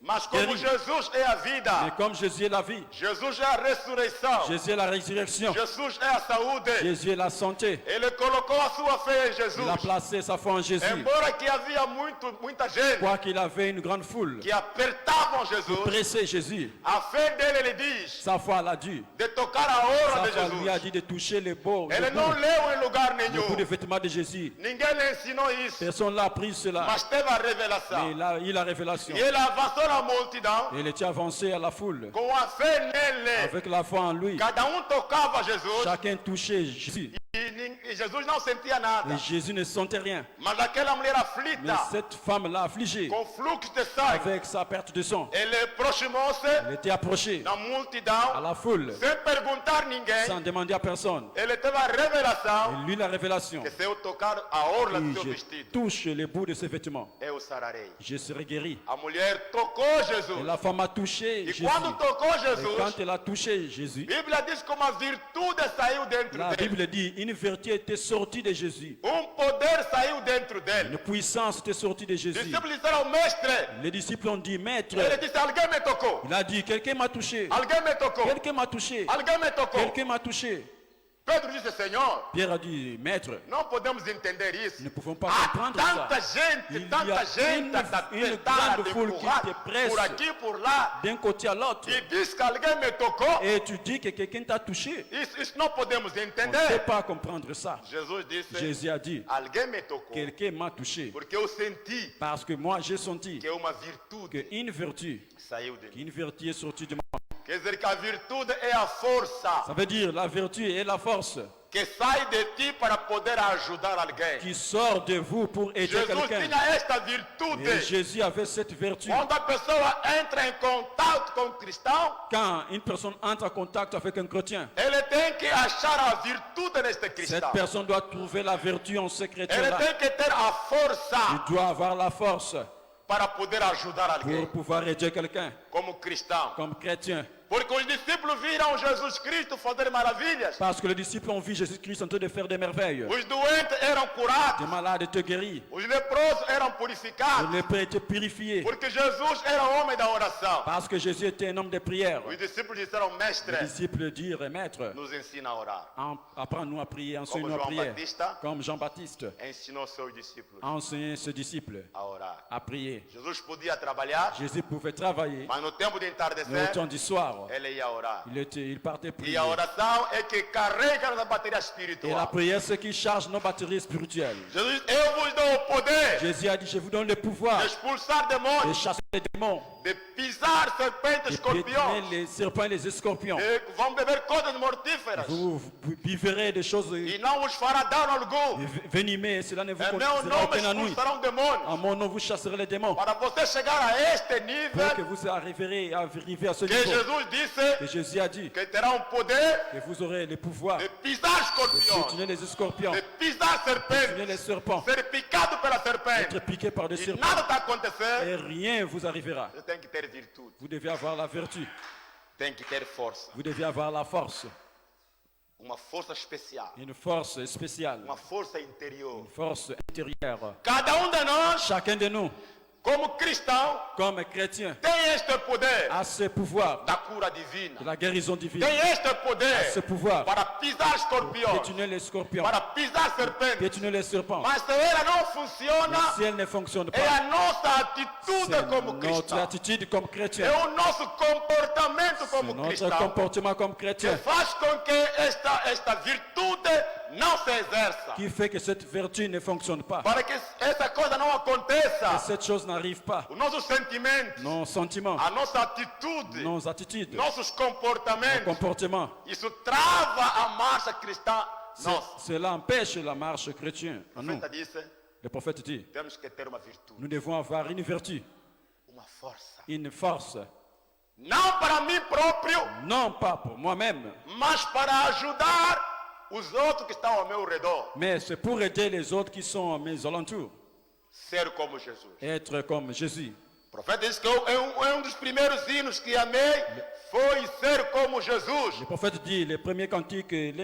Mas como guéri. Jesus é a vida, Mais comme Jésus est la vie, Jesus é a ressurreição, Jésus est la résurrection, Jesus é a saúde. Jésus est la santé. Ele colocou a sua fé em Jesus. Il a placé sa foi en Jésus. Embora que havia muita gente Quoi qu'il avait une grande foule, que apertavam Jesus, pressait Jésus. a fé dele, ele diz, Sa foi l'a dit. de tocar a honra Sa de femme lui a Jesus. dit de toucher le beau, Ele não le leu em lugar bout de nenhum. vêtements de Jésus. Ninguém lhe ensinou isso. Personne n'a appris cela. Mas teve a Mais revelação. il a eu la révélation. E ele avançou na multidão Et il était avancé à la foule. com a fé nele. Avec la foi en lui. Cada tocava Jesus Chacun touchait Jésus. e Jesus não sentia nada. Et Jésus ne sentait rien. Mas aquela mulher Mais aflita, cette femme-là, affligée, com fluxo de sangue, avec sa perte de sang, ele aproximou-se elle était approchée na à multidão la foule sem perguntar ninguém. sans demander à personne. Ele teve a revelação Et lui, la révélation, que se eu tocar a orla do si seu je vestido, touche les bouts de ses vêtements, eu sararei. je serai guéri. A mulher tocou Et Jesus. la femme a touché E Jésus. quando tocou Et Jesus, quand elle a touché Jésus, a Bíblia diz que uma virtude saiu dentro la dele. Bible dit, une vertu était sortie de Jésus. Poder saiu dentro Une dele. puissance était sortie de Os Jésus. discípulos disseram, mestre. Les disciples ont dit, Maître, Ele disse, alguém me tocou. il a dit, quelqu'un m'a touché. Alguém me tocou. Quelqu'un m'a touché. Alguém me tocou. Quelqu'un m'a touché. Pedro disse, Senhor, Pierre a dit, Maître, não podemos entender isso. nous ne pouvons pas Há comprendre tanta ça. gente, Il y tanta a gente une a tentar grande foule qui te presse por aqui, por lá. d'un côté à l'autre. E diz que alguém me tocou. Et tu dis que quelqu'un t'a touché. Isso não podemos On ne peut entender. pas comprendre ça. Jesus disse, Jésus a dit, alguém me tocou. quelqu'un m'a touché. Porque eu senti Parce que moi, j'ai senti que uma virtude qu'une vertu, saiu de mim. qu'une vertu est sortie de moi. Quer dizer que a virtude é a força Ça veut dire la vertu et la force que sai de ti para poder ajudar alguém. qui sort de vous pour aider Jesus quelqu'un. tinha esta Et virtude. Jésus avait cette vertu. Quando a pessoa entra em contato com o cristão, Quand une personne entre en contact avec un chrétien, ele tem que achar a virtude neste cette cristão. personne doit trouver la vertu en ce Ele chrétien-là. tem que ter a força Il doit avoir la force para poder ajudar alguém pour pouvoir aider quelqu'un como cristão. comme chrétien. Porque os discípulos viram Jesus Cristo fazer maravilhas. Parce que les disciples ont vu Jésus-Christ en train de faire des merveilles. Os doentes eram Des curados. malades étaient guéris. Os leprosos eram Les purificados. lépreux étaient purifiés. Porque Jesus era homem da oração. Parce que Jésus était un homme de prière. Os discípulos disseram, mestre, Les disciples dirent, Maître, nos ensina a orar. apprends-nous à prier, Como enseigne-nous à João prier. Batista Comme Jean-Baptiste ensinou seus discípulos a enseigné ses disciples a orar. à prier. Jesus podia trabalhar, Jésus pouvait travailler, mas no tempo de mais au entardecer, temps du soir, ele ia orar. il partait prier. E a oração é que carrega nossa bateria Et la espiritual. prière, c'est qui charge nos batteries spirituelles. Jesus, eu vos dou o poder Jésus a dit, je vous donne le pouvoir de expulsar de demônios, chasser les démons, de pisar serpentes, de escorpiões, piétiner les serpents et les escorpions. vão beber coisas mortíferas Vous vivrez des choses e não vos fará dano algum. venimées, et cela ne vous Em meu causera nome aucun ennui. expulsarão demônios. En mon nom, vous chasserez les démons. Para você chegar a este Pour que nível vous arriverez à ce que niveau. Jesus disse Et Jésus a dit que terá poder que vous aurez le pouvoir de pisar de escorpiões, piétiner les escorpions, de pisar de piétiner serpentes, les serpents, ser picado pela serpente. être piqué par des E serpents. nada está acontecer. Et rien vous arrivera. Você tem que ter virtude, Vous devez avoir la vertu. tem que ter força, Vous devez avoir la force. uma força especial, Une force spéciale. uma força interior. Une force intérieure. Cada de nós, Chacun de nous, como cristão, comme chrétien, tem este poder a ce pouvoir da cura divina. de la guérison divine. Tem este A ce poder pouvoir para pisar escorpiões, piétiner les scorpions, para pisar serpentes. piétiner les serpents. Mas se ela não Mais funciona, si elle ne fonctionne é pas, a nossa atitude c'est como notre cristão. attitude comme É chrétien, o nosso comportamento como notre cristão comportement comme que chrétien faz com que esta virtude não se exerça. qui fait que cette vertu ne fonctionne pas. Para que essa coisa não Que aconteça, cette chose n'arrive pas. os nossos sentimentos, Nos sentiments, a nossa atitude, nos attitudes, nossos nos comportamentos, comportements, isso trava a marcha cristã nossa. cela empêche la marche chrétienne en O nous. profeta disse, Le prophète dit, temos que ter uma virtude, nous devons avoir une vertu, uma força. une force, Não para mim próprio, non pas pour moi-même, mas para ajudar os outros que estão ao meu redor. mais c'est pour aider les autres qui sont à mes alentours, Ser como Jesus. être comme Jésus. O profeta disse que um dos primeiros hinos que amei foi ser como Jesus. Le prophète dit, l'un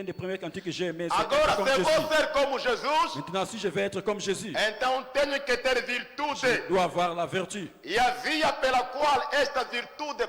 des premiers cantiques que j'ai aimé, c'est être Agora, comme se eu vou Jésus. ser como Jesus, Maintenant, si je vais être comme Jésus, então tenho que ter virtude. je dois avoir la vertu. E a via pela qual esta virtude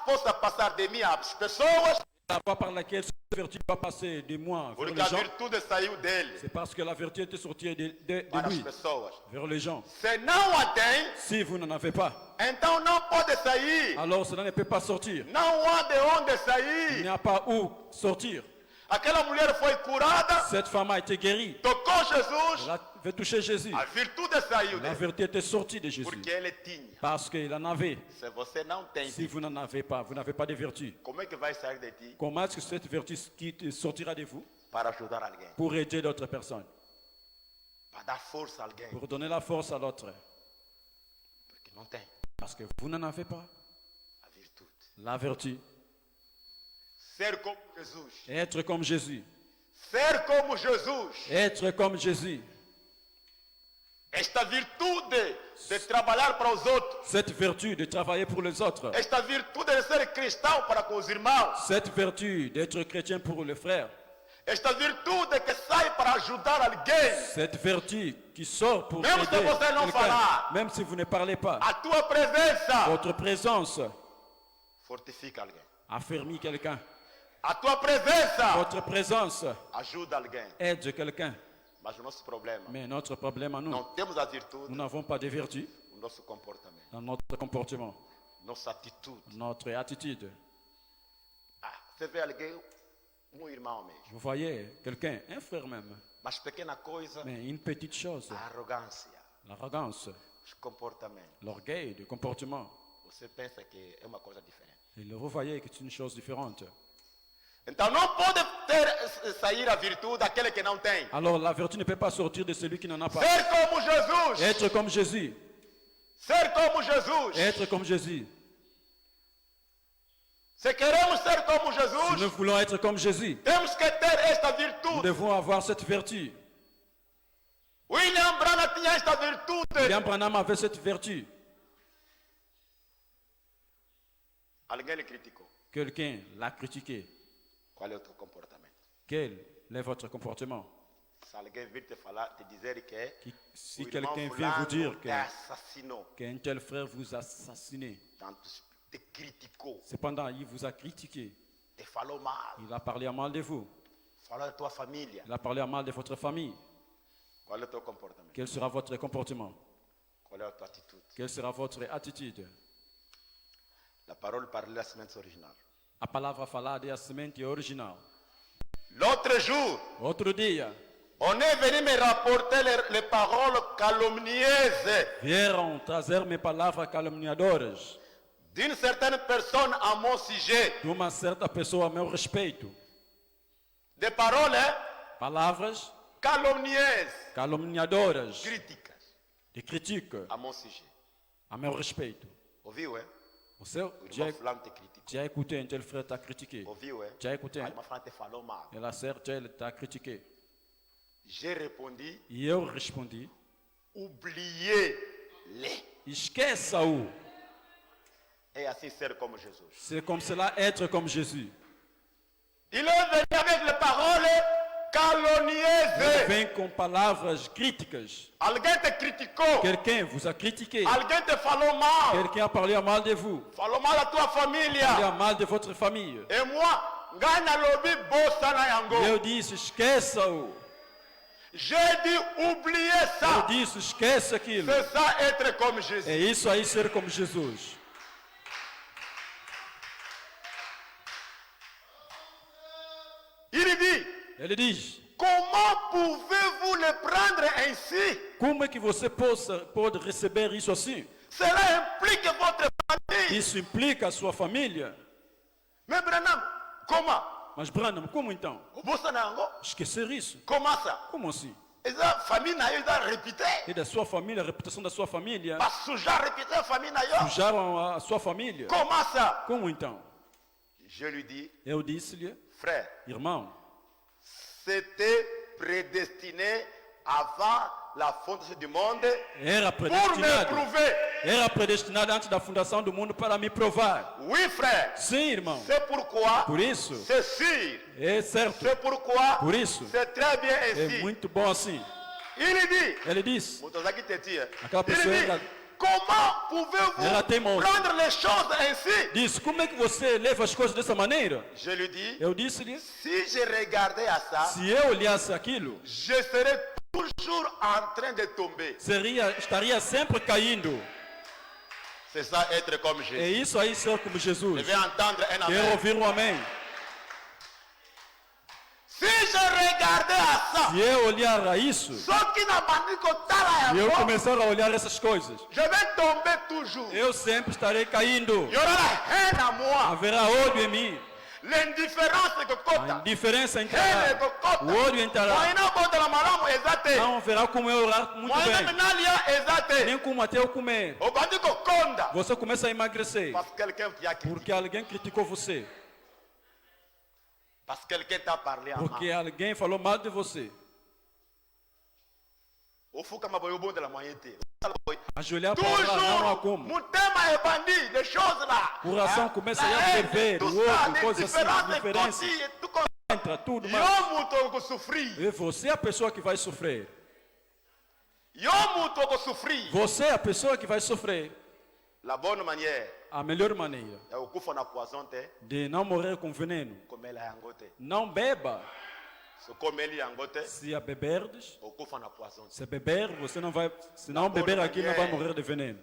possa passar de mim às pessoas La voie par laquelle cette vertu va passer de moi vers Porque les a gens, virtude saiu dele c'est parce que la vertu était sortie de para as lui pessoas. vers les gens. Se não a tem, Si vous n'en avez pas, então não pode sair. alors cela ne peut pas sortir. Não há de onde Il sair. n'y a pas où sortir. Aquela mulher foi curada, Cette femme a été guérie. tocou Jesus, Elle avait touché Jésus. a virtude saiu La dele. vertu était sortie de Jésus. Porque ele tinha. Parce qu'il en avait. Se você não tem, Si vous n'en avez pas, vous n'avez pas de vertu. como é que vai sair de ti Comment est-ce que cette vertu qui sortira de vous para ajudar alguém? pour aider d'autres personnes, Para dar força a alguém? pour donner la force à l'autre? Porque não tem Parce que vous n'en avez pas. a virtude. La vertu, Ser como Jesus. être comme Jésus. Ser como Jesus. Être comme Jésus. Esta virtude de trabalhar para os outros. Cette vertu de travailler pour les autres. Esta virtude de ser cristão para com os irmãos. Cette vertu d'être chrétien pour les frères. Esta virtude que sai para ajudar alguém. Cette vertu qui sort pour Même aider si você não quelqu'un, falar. même si vous ne parlez pas. A tua presença Votre présence fortifica alguém. affermit quelqu'un. A tua presença Votre présence ajuda alguém. aide quelqu'un. Mas o nosso problema, Mais notre problème à nous, não temos a virtude nous n'avons pas de vertu no nosso comportamento, dans notre comportement, nossa atitude. notre attitude. Ah, você vê alguém, irmão mesmo, Vous voyez, quelqu'un, un frère même, mas pequena coisa, mais une petite chose, a arrogância, l'arrogance, os comportamentos. l'orgueil du comportement. Você pensa que é uma coisa diferente. Et vous voyez que c'est une chose différente. Então não pode sair a virtude daquele que não tem. Alors la vertu ne peut pas sortir de celui qui n'en a pas. Ser como Jesus. Être comme Jésus. Ser como Jesus. Être comme Jésus. Se queremos ser como Si nous Jesus, voulons être comme Jésus, temos que ter esta nous virtude. devons avoir cette vertu. William Branham tinha esta virtude. William Branham avait cette vertu. Alguém lhe criticou. Quelqu'un l'a critiqué. Qual é o teu comportamento? Quel est votre comportement? Se alguém vir te falar, te dizer que Si o irmão quelqu'un vient vous fulano dire te assassinou, qu'un tel frère vous a assassiné, tanto te criticou, cependant il vous a critiqué, te falou mal, il a parlé à mal de vous, falou da tua família, il a parlé à mal de votre famille, qual é o teu comportamento? quel sera votre comportement? Qual é a tua atitude? Quelle sera votre attitude? La parole parlait la semaine originale. A palavra falada é a semente original. L'autre jour, Outro dia, on est venu me rapporter les paroles calomnieuses vieram trazer me palavras caluniadoras d'une certaine personne à mon sujet. de uma certa pessoa a meu respeito. Des paroles Palavras calomnieuses, caluniadoras, críticas de critique à mon sujet. a meu respeito. Ouviu, hein? Você O irmão fulano te criticou. já écouté un tel frère t'a critiqué. Ouviu, hein? Já écouté. A irmã fulano te falou mal. Et la sœur telle t'a critiqué. J'ai répondu, E eu respondi, oubliez-les. esqueça-o. Et ainsi ser como Jesus. C'est comme cela être comme Jésus. Il est venu avec les paroles calomnieuses. Vem com palavras críticas. Alguém te criticou. Quelqu'un vous a critiqué. Alguém te falou mal. Quelqu'un a parlé à mal de vous. Falou mal da tua Parlé família. à mal de votre famille. Et moi, ganha lobi bossa na E yango. eu disse, esqueça-o. J'ai dit, oubliez Eu ça. disse, esqueça aquilo. C'est ça être comme Jésus. É isso aí ser como Jesus. Il dit, Ele diz, comment pouvez-vous le prendre ainsi? como é que você pode receber isso assim? Cela implique votre famille. Isso implica a sua família. Mais Branham, comment? Mas Branham, como então? O bossa na yango? Esquecer isso? Comment ça? Como assim? Esa famille na yo eza répété. E da sua família, a reputação da sua família, Basuja répété a famille na yo. sujaram a sua família. Comment ça? Como então? Je lui dis, Eu disse-lhe, frère, irmão, c'était prédestiné avant la fondation du monde era pour me predestinado. prouver. Era predestinado antes da fundação do mundo para me provar. Oui, frère. Sim, irmão. C'est pourquoi, Por isso, c'est sûr. é certo. C'est pourquoi, Por isso, c'est très bien é ainsi. muito bom assim. Il dit, Ele disse, Motozaki Teti, Aquela il pessoa dit, ainda- comment pouvez-vous Relativement. prendre les choses ainsi? Diz, como é que você leva as coisas dessa maneira? Je lui dis, Eu disse-lhe, si je regardais à ça, se eu olhasse aquilo, je serais toujours en train de tomber. estaria sempre caindo. C'est ça, être comme É Jésus. isso aí ser como Je Jesus. vais entendre un Quero amen. ouvir um amém. Si je regardais à ça, Se eu olhar a isso, ce qui n'a pas dit que t'as e eu la começar a olhar essas coisas, je vais tomber toujours. eu sempre estarei caindo. Il y aura la haine à moi. Haverá ódio em mim. L'indifférence que A cota. indiferença Haine entrará. que cota. O ódio entrará. Moyena contre la malamu exate. Não verá como eu orar muito Moyena bem. menalia exate. Nem como até eu comer. O bandi que conda. Você começa a emagrecer. Parce que quelqu'un t'a critiqué. Porque alguém criticou você. Parce que quelqu'un t'a parlé à Porque mal. alguém falou mal de você. Au fou comme un bon de la moyenneté. Ajoelhar para orar não há Toujours, como. mon thème est bandit, des choses là. O coração Hein? começa La a haine, ferver, tout o ça, ódio, les coisas assim, différences, diferença. les tout comme Entra tudo mais. Yo muto que souffrir. E você é a pessoa que vai sofrer. Yo muto que souffrir. Você é a pessoa que vai sofrer. La bonne manière, A melhor maneira é o kufa na poison te, de não morrer com veneno. comme elle a angote. Não beba. Se comme elle angote, Se a beberdes, o kufa na poison te. se beber, você não vai. Se não beber aqui, não vai morrer de veneno.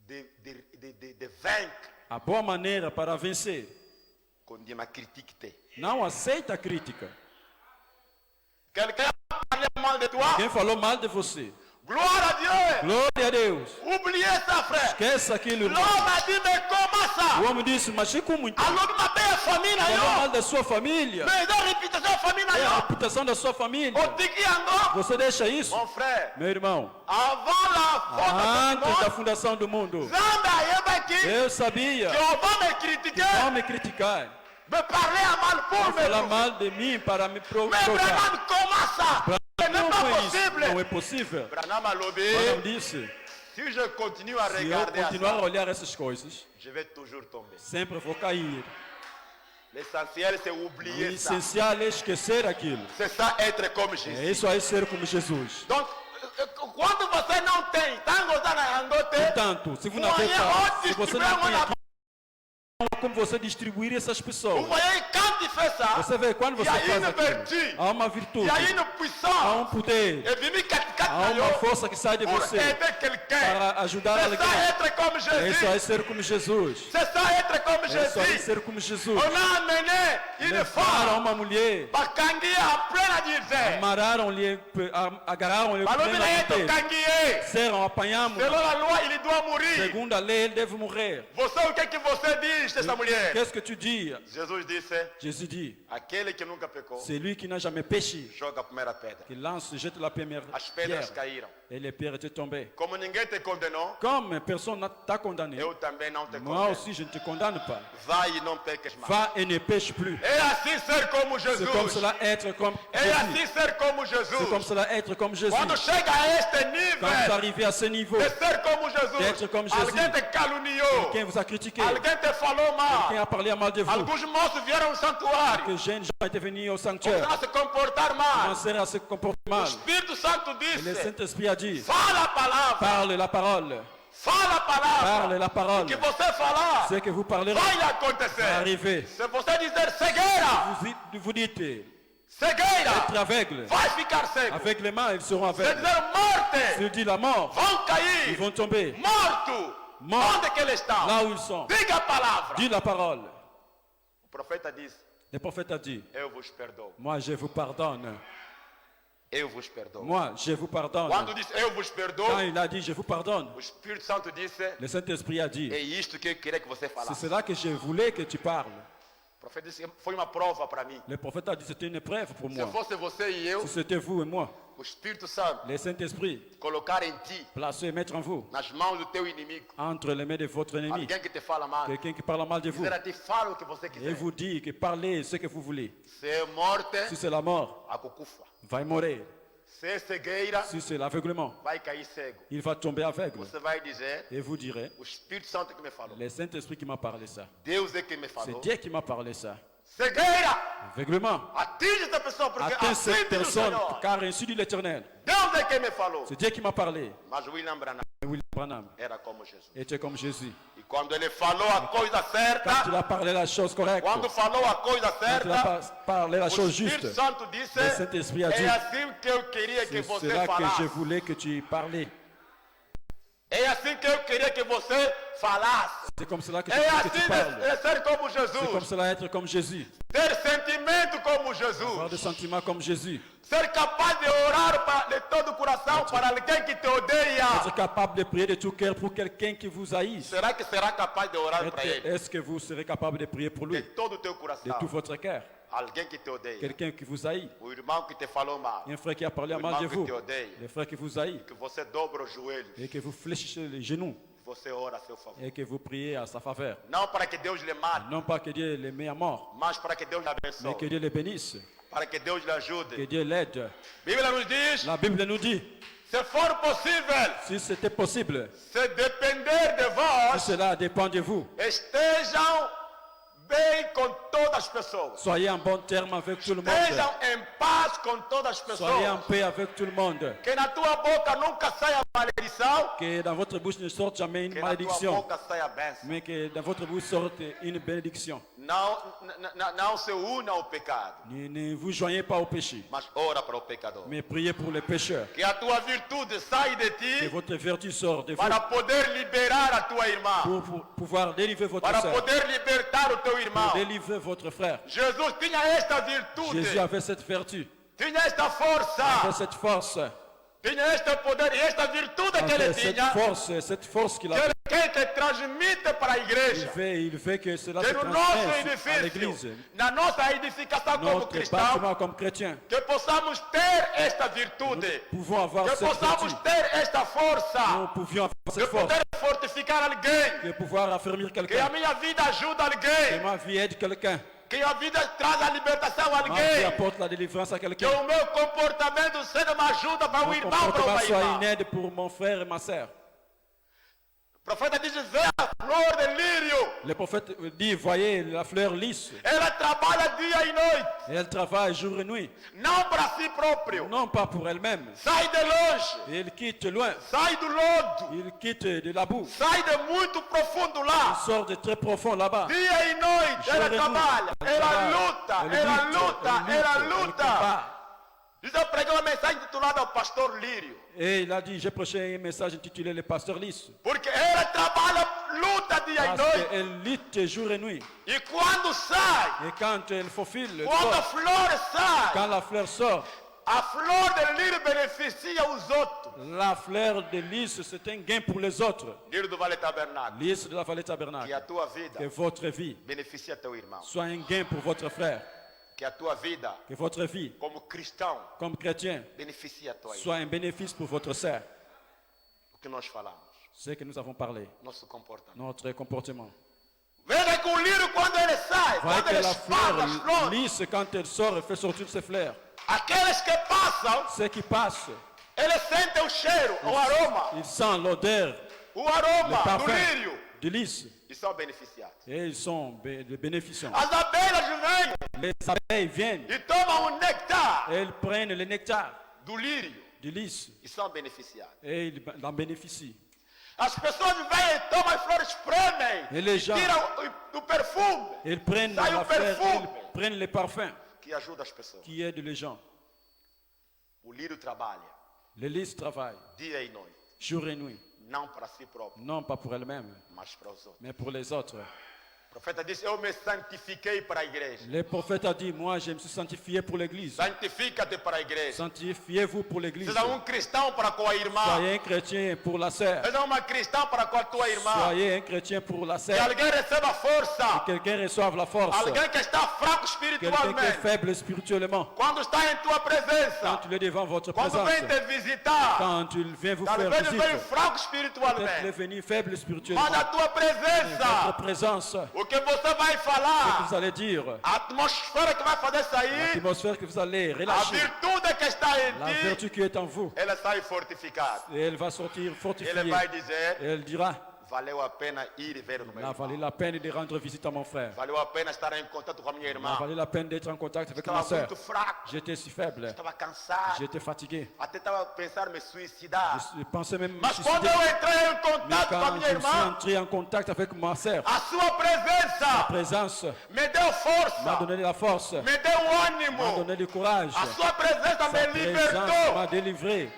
De vaincre, A boa maneira para vencer. qu'on dit ma critique te. Não aceita a crítica. Quelqu'un a parlé mal de toi, Quem falou mal de você? gloire à Dieu. Glória a Deus. Oubliez ça, frère. Esquece aquilo, L'homme irmão. a dit, mais comment ça? O homem disse, mas e como então? Alors que ma belle famille, Falou là, mal da sua família. mais dans la réputation famille, É a là, reputação da sua família. au tiki ango, Você deixa isso? mon frère, Meu irmão, avant la antes da faute fundação do mundo, de Zamba Yebaki, eu sabia qu'on va me que critiquer, vão me criticar, me parler à mal pour me falar trouver. mal de mim para me Mais provocar. Branham, comment ça? Ce n'est Não pas é isso, possible. não é possível. Branham a lobé, Branham disse, si je continue à se eu regarder à continuar a ça, olhar essas coisas, je vais toujours tomber. sempre vou cair. L'essentiel, c'est O oublier ça. essencial é esquecer aquilo. C'est ça, être comme Jésus. É isso aí, ser como Jesus. Donc, quando você não tem, tá gostando de angote, Portanto, se você não tem paz, se você não tem aquilo, não há como você distribuir essas vous pessoas. voyez, quand tu fais ça, Você vê, quando il y você a faz une aquilo, vertu, há uma il virtude, y a une há puissance, poder, et vimi há uma força que sai de pour você aider quelqu'un. para ajudar C'est alguém. ça, être comme É isso aí, Jésus. ser como Jesus. C'est ça, être comme É isso aí, Jésus. ser como Jesus. On a amené une Levaram femme, uma mulher, bakangiye en plein désert. amarraram-lhe, agarraram-lhe, Balobi na ye tokangiye. disseram, apanhamos. Selon la loi, il doit mourir. Segundo a lei, ele deve morrer. Você, o que que você diz dessa mulher? Qu'est-ce que tu dis? Jesus disse, Jésus dit, aquele que nunca pecou, celui qui n'a jamais péché, joga a primeira pedra. qui lance, jette la première As pedras pierre. caíram. Et les pierres étaient tombées. Como ninguém te condenou, Comme personne ne t'a condamné, eu também não te moi condeno. aussi je ne te condamne pas. Vai e não peques mais. Va et ne pêche plus. Et ainsi ser como C'est comme Jesus. cela être comme Et Jésus. ainsi ser como C'est comme Jesus. cela être comme Jésus. Quando chega a este Quand vous nível arrivez à ce niveau, de ser como Jesus, D'être comme Jésus. alguém te caluniou, quelqu'un vous a critiqué, alguém te falou quelqu'un mal, a parlé à mal de vous, alguns moços vieram ao santuário, que jeunes gens étaient venus au começaram sanctuaire, a se comportar mal. commencèrent à se comporter O mal. Espírito Santo Et le disse, Saint-Esprit a dit, fala a palavra, parle la parole, fala a palavra. parle la parole. O que você falar, Ce que vous parlerez vai va acontecer. arriver. Se você dizer cegueira, Vous dites, cegueira, être aveugle, vai ficar cego. avec les mains ils seront Se aveugles. dizer morte, S'il dit la mort, vão ils cair. vont tomber. Morto, Mort. onde que eles estão? Là où ils sont, Diga a palavra. dis la parole. O profeta disse, Le prophète a dit, eu vos perdoo. moi je vous pardonne. Eu vos perdoo. Moi je vous pardonne. Quando disse eu vos perdoo, Quand il a dit je vous pardonne, o Espírito Santo disse, le Saint-Esprit a dit, é isto que eu queria que você c'est falasse. cela que je voulais que tu parles. O profeta disse, foi uma prova para mim. Le prophète a dit, c'était une épreuve pour Se moi. fosse você e eu, Si c'était vous et moi, o Espírito Santo le Saint-Esprit, colocar em ti, placé et mettre en vous, nas mãos do teu inimigo, entre les mains de votre ennemi, alguém que te fala mal, quelqu'un qui parle mal de vous, dizer a ti, fala o que você et quiser. vous dit que parlez ce que vous voulez. Se é morte, Si c'est la mort, a cucufa. va y mourir. Se é cegueira, Si c'est l'aveuglement, vai cair cego. il va tomber aveugle. Você vai dizer, Et vous direz, o Espírito Santo que me falou. le Saint-Esprit qui m'a parlé ça. Deus é que me C'est falou. Dieu qui m'a parlé ça. Cegueira, Aveuglement. atinge essa pessoa, porque Atteins assim cette diz o personne, Senhor. car ainsi dit l'Éternel. Deus é quem me falou. C'est Dieu qui m'a parlé. Mas William Branham William Branham era como Jesus. était comme Jésus. E quando ele falou a coisa Quand certa, il a parlé la chose correcte, quando falou a coisa quand il a certa, parlé la o chose Espírito juste, Santo disse, le Saint-Esprit a dit, é assim que eu queria que c'est você cela que je falasse. voulais que tu parles. É assim que eu queria que você falasse. C'est comme cela que je É voulais que tu assim parles. de ser como C'est comme Jesus. cela être comme Jésus. Ter sentimento como Avoir des Jesus. sentiments comme Jésus. Ser capaz de orar de todo o coração para alguém que te odeia. Être capable de prier de tout cœur pour quelqu'un qui vous haïsse. Será que será capaz de orar para ele? Est-ce que vous serez capable de prier pour De lui, todo o teu de coração. tout votre cœur? Alguém que te odeia. Quelqu'un qui vous haït, O irmão que te falou mal. un frère qui a parlé O mal de irmão que vous, te odeia. les frères qui vous haït, Que você dobra os joelhos. et que vous fléchissez les genoux, Você ora a seu favor. et que vous priez à sa faveur. Não para que Deus lhe mate, Non pas que Dieu les met à mort, mas para que Deus lhe mais abençoe. que Dieu les bénisse, Para que Deus lhe que ajude. Dieu l'aide. A Bíblia nos diz, La Bible nous dit, se for possível, si c'était possible, se depender de si vós, cela dépend de vous, estejam bem com todas as pessoas. soyez en bon terme avec tout le monde. Estejam em paz com todas as Soyez en pessoas. paix avec tout le monde. Que na tua boca nunca saia maldição, Que dans votre bouche ne sorte jamais une que na tua malédiction, boca saia bênção. mais que dans votre bouche sorte une bénédiction. Não se una ao pecado, Ne vous joignez pas au péché, mas ora para o pecador. mais priez pour les pécheurs. Que a tua virtude saia de Que ti votre vertu sorte de vous para poder liberar a tua irmã, pour pouvoir délivrer votre para soeur, poder libertar o teu irmão. pour délivrer votre frère. Jesus tinha esta virtude, Jésus avait cette vertu, tinha esta força, avait cette force, tinha este poder e esta virtude que ele avait tinha, cette force qu'il que avait. ele quer que transmite para a igreja. Il fait que cela se Que no nosso transmette à l'église, edifício, na nossa edificação como notre cristão, bâtiment comme chrétien. que possamos ter esta virtude, Nous pouvons avoir que cette possamos vertu. ter esta força, Nous pouvions avoir de cette force, poder fortificar alguém, de pouvoir affermir que a quelqu'un, minha vida ajuda que alguém, ma vie aide quelqu'un, que a vida traz a libertação a ma vie alguém, apporte la délivrance à que quelqu'un. o meu comportamento seja uma ajuda para um Mon irmão, para comportement uma soit irmã. une aide pour mon frère et ma sœur. O profeta diz, vê a flor de lírio, Le prophète dit, voyez la fleur lisse, ela trabalha dia e noite, elle travaille jour et nuit, não para si próprio, non pas pour elle-même. sai de longe, Il quitte loin, sai do lodo, il quitte de la boue, sai de muito profundo il lá, sort de très profond là-bas. dia e noite, Jour ela et nuit, trabalha, elle ela travaille, luta, elle ela lutte, luta, elle ela lutte, elle luta. combat. Diz, eu preguei uma mensagem intitulada ao pastor Lírio, Et il a dit, j'ai prêché un message intitulé Le pasteur lisse. porque ela trabalha, luta dia e Parce noite, qu'elle lutte jour et nuit. e quando sai, Et quand elle faufile, le quando a corps, flor sai, quand la fleur sort, a flor de lírio beneficia os outros. la fleur de lys, c'est un gain pour les autres. Lírio do Vale Tabernáculo, Lys de la vallée que a tabernacle. tua vida Que votre vie beneficia teu irmão, soit un gain pour votre frère. que a tua vida Que votre vie, como cristão comme chrétien, beneficia a tua irmã. soit un bénéfice pour votre sœur. O que nós falamos, C'est que nous avons parlé, nosso comportamento. notre comportement. Veja que o lírio quando ele sai, Voyez quando que ele la espalha as fleur flores, lisse, quand elle sort, elle fait sortir ses fleurs. aqueles que passam, Ceux qui passent, eles sentem o cheiro, o aroma, ils sentent l'odeur, o le aroma do parfum lírio du lys. e são beneficiados. Et ils sont les bénéficiants. As abelhas vêm Les abeilles viennent, e tomam o néctar elles prennent le nectar do lírio du lys e são beneficiados. et ils en bénéficient. As pessoas vêm e tomam as flores, espremem, E les gens- tiram o perfume Ils prennent Sai la o fleur, perfume. ils prennent les parfums que ajuda as pessoas. qui aident les gens. O lírio trabalha Le lys travaille dia e noite, jour et nuit, não para si próprio, non pas pour elle-même, mas para os outros. mais pour les autres. O profeta disse, eu me santifiquei para a igreja. Le prophète a dit, moi je me suis sanctifié pour l'église. Santifica-te para a igreja. Sanctifiez-vous pour l'église. Seja cristão para com a irmã. Soyez un chrétien pour la sœur. Seja uma cristã para com a tua irmã. Soyez un chrétien pour la Que sœur. alguém receba força. Quelqu'un reçoive la force. Alguém que está fraco Quelqu'un qui est espiritualmente. faible spirituellement. Quando está em tua Quand presença. il est devant votre Quando présence. vem te visitar. Quand il vient vous faire Talvez ele veio visite. fraco Peut-être espiritualmente. venu faible spirituellement. Mas a tua Votre presença. présence, O que você vai ce que falar. vous allez dire, A atmosfera que vai fazer sair. l'atmosphère que vous allez A relâcher, virtude que está em la ti. vertu qui est en vous, Ela sai fortificada. et elle va sortir Ele fortifiée. vai dizer. Et elle dira, valeu a pena ir ver no meu Il a valu irmão. la peine de rendre visite à mon frère. Valeu a pena estar em contato com a minha Il a irmã. valu la peine d'être en contact avec ma Estava soeur. muito fraco, J'étais si faible. estava cansado, J'étais fatigué. até estava a pensar em me suicidar. Je pensais même me Mas quando suicider. eu entrei em Mais contato com a quand minha je me suis irmã, entré en contact avec ma soeur, a sua presença présence me deu m'a força, donné la force, me deu m'a ânimo. donné du courage. A sua presença Sa me présence libertou. m'a délivré.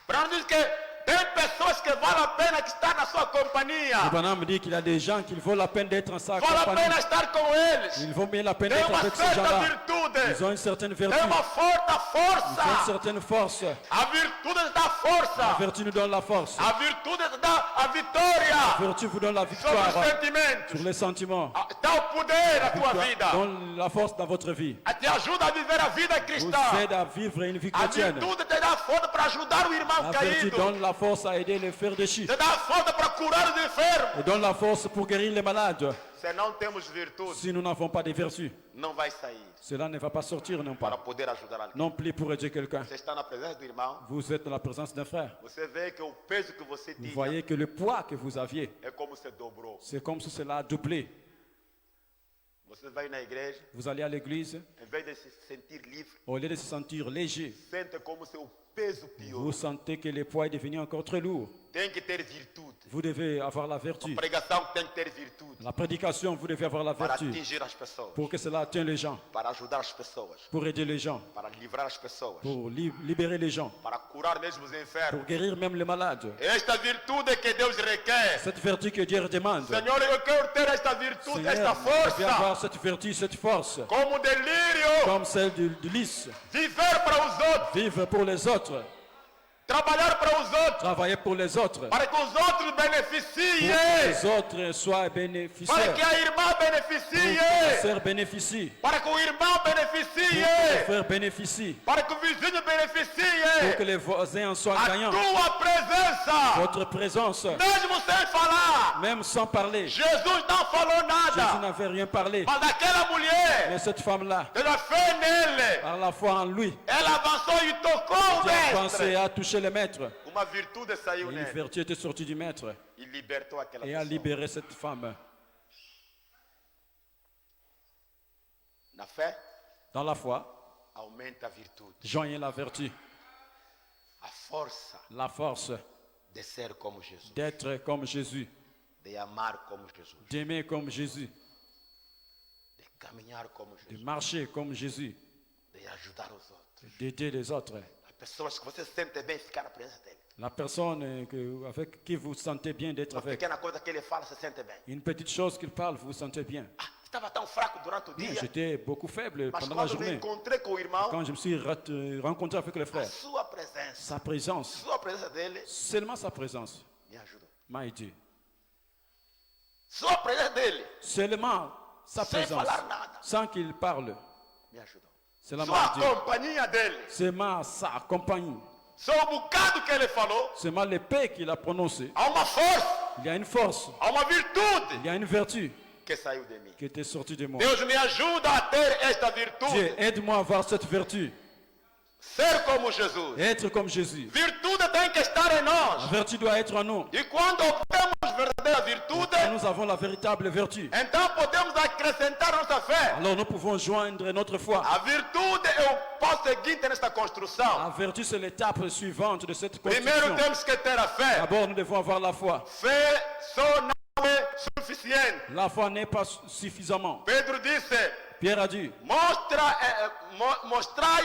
Para não dizer que tem pessoas que vale a pena que estar na sua companhia. Abraham me dit qu'il y a des gens qu'il vaut la peine d'être en sa Vale a compagnie. pena estar com eles. Il vaut bien la peine Tem d'être uma avec ces certa gens-là. virtude. Ils ont une certaine vertu. Tem uma forte Ils ont une força. certaine force. A virtude dá La força. vertu nous donne la force. A virtude dá a vitória La vertu vous donne la sobre os victoire sentimentos. sur les sentiments. Dá o poder à tua Victoire vida. donne la force dans votre vie. Te ajuda a viver a vida Vous cristã. aide à vivre une vie A chrétienne. virtude te dá força para ajudar o irmão La vertu caído. donne la force à aider les frères déchus. Te dá força para curar os enfermos. Et donne la force pour guérir les malades. Se não temos virtude, Si nous n'avons pas de vertu, não vai sair cela ne va pas sortir non para pas. poder ajudar alguém. Non plus pour aider quelqu'un. Você está na presença do irmão, Vous êtes dans la présence d'un frère. você vê que o peso que você Vous tinha voyez que le poids que vous aviez, é como se dobrou. c'est comme si cela a doublé. Você vai na igreja, Vous allez à l'église, em vez de se sentir livre, au lieu de se sentir léger, sente como se o peso piorou. vous sentez que le poids est devenu encore très lourd. Tem que ter virtude. Vous devez avoir la vertu. A pregação tem que ter virtude La prédication, vous devez avoir la para vertu atingir as pessoas, pour que cela atteigne les gens, para ajudar as pessoas, pour aider les gens, para livrar as pessoas, pour libérer les gens, para curar mesmo os enfermos. pour guérir même les malades. Esta virtude que Deus requer. Cette vertu que Dieu demande. Senhor, eu quero ter esta virtude, Seigneur, esta vous devez força, avoir cette vertu, cette force, como delírio, comme celle du lys. viver para os outros, Vivre pour les autres, trabalhar para os outros, travailler pour les autres, para que os outros pour que beneficiem, les autres soient para bénéficiaires, que a irmã pour que les beneficie, sœurs bénéficient, para que o irmão pour que les beneficie, frères bénéficient, para que o vizinho pour que beneficie. les voisins en soient A gagnants. tua presença, Votre présence, mesmo sem falar, même sans parler, Jesus não falou Jésus nada, n'avait rien parlé, mas aquela mulher, mais cette femme-là, pela fé nele, par la foi en lui, ela avançou e tocou o qui a pensé mestre. à toucher le maître. Uma virtude saiu Une nele vertu était sortie du maître e libertou aquela et a pessoa. libéré cette femme. Na fé, Dans la foi, aumenta a virtude, joignez la vertu, a força la force de ser como Jesus, d'être comme Jésus, de amar como Jesus, d'aimer comme Jésus, de caminhar como de Jesus, marcher comme Jésus, de ajudar os outros. d'aider les autres. As pessoas que você sente bem ficar na presença dele. La personne avec qui vous sentez bien d'être Uma avec. pequena coisa que ele fala, se sente bem. Une petite chose qu'il parle, vous vous sentez bien. Ah, estava tão fraco durante o dia, J'étais beaucoup faible mas pendant la quando me journée. encontrei com o irmão, Quand je me suis rencontré avec le a frère, sua presença, sa présence, dele seulement sa présence, me ajudou. m'a aidé. Sua presença dele Seulement sa sem présence, falar nada, sans qu'il parle, me ajudou. cela Sua m'a aidé. companhia dele, Seulement sa compagnie, só o bocado que ele falou, seulement l'épée qu'il a prononcée. há uma força, Il y a une force, há uma virtude il y a une vertu que saiu de mim. qui était sortie de moi. Deus me ajuda a ter esta Dieu, virtude, aide-moi à avoir cette vertu, ser como Jesus. être comme Jésus. Virtude tem que estar em La nós. vertu doit être en nous. E quando obtemos verdadeira virtude, Quand nous avons la véritable vertu, então podemos acrescentar nossa fé. alors nous pouvons joindre notre foi. A virtude é o passo seguinte nesta construção. La vertu, c'est l'étape suivante de cette Primeiro construction. temos que ter a fé. D'abord, nous devons avoir la foi. Fé só não é suficiente. La foi n'est pas suffisamment. Pedro disse: Pierre a dit, mostrai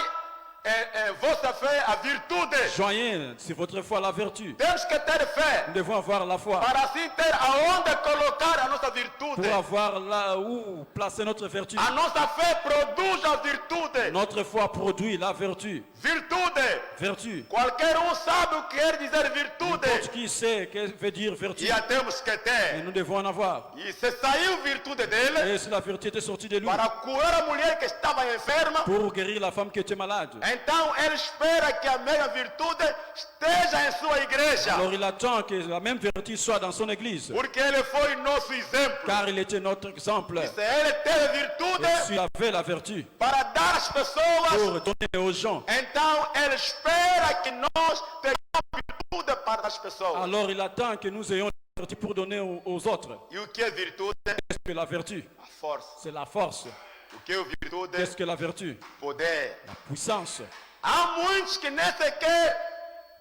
vossa fé a virtude. joignez, c'est votre foi la vertu. Temos que ter fé Nous devons avoir la foi para assim ter aonde colocar a nossa virtude. pour avoir là où placer notre vertu. A nossa fé produz a virtude. Notre foi produit la vertu. Virtude. Vertu. Qualquer sabe o que quer dizer N'importe virtude. qui sait que veut dire vertu. E a temos que Et ter. nous devons en avoir. E se saiu virtude dele Et si la vertu était sortie de lui para curar a mulher que estava enferma, pour guérir la femme qui était malade, então ele espera que a mesma virtude esteja em sua igreja. alors il attend que la même vertu soit dans son église. Porque ele foi nosso exemplo. Car il était notre exemple. Se ele teve virtude Et s'il avait la vertu para dar às pessoas, pour donner aux gens, então ele espera que nós tenhamos virtude para as pessoas. alors il attend que nous ayons vertu pour donner aux autres. E o que é virtude? Qu'est-ce que la vertu? A força. C'est la force. O que é virtude? Qu'est-ce que la vertu? Poder. La puissance. Há muitos que nem sequer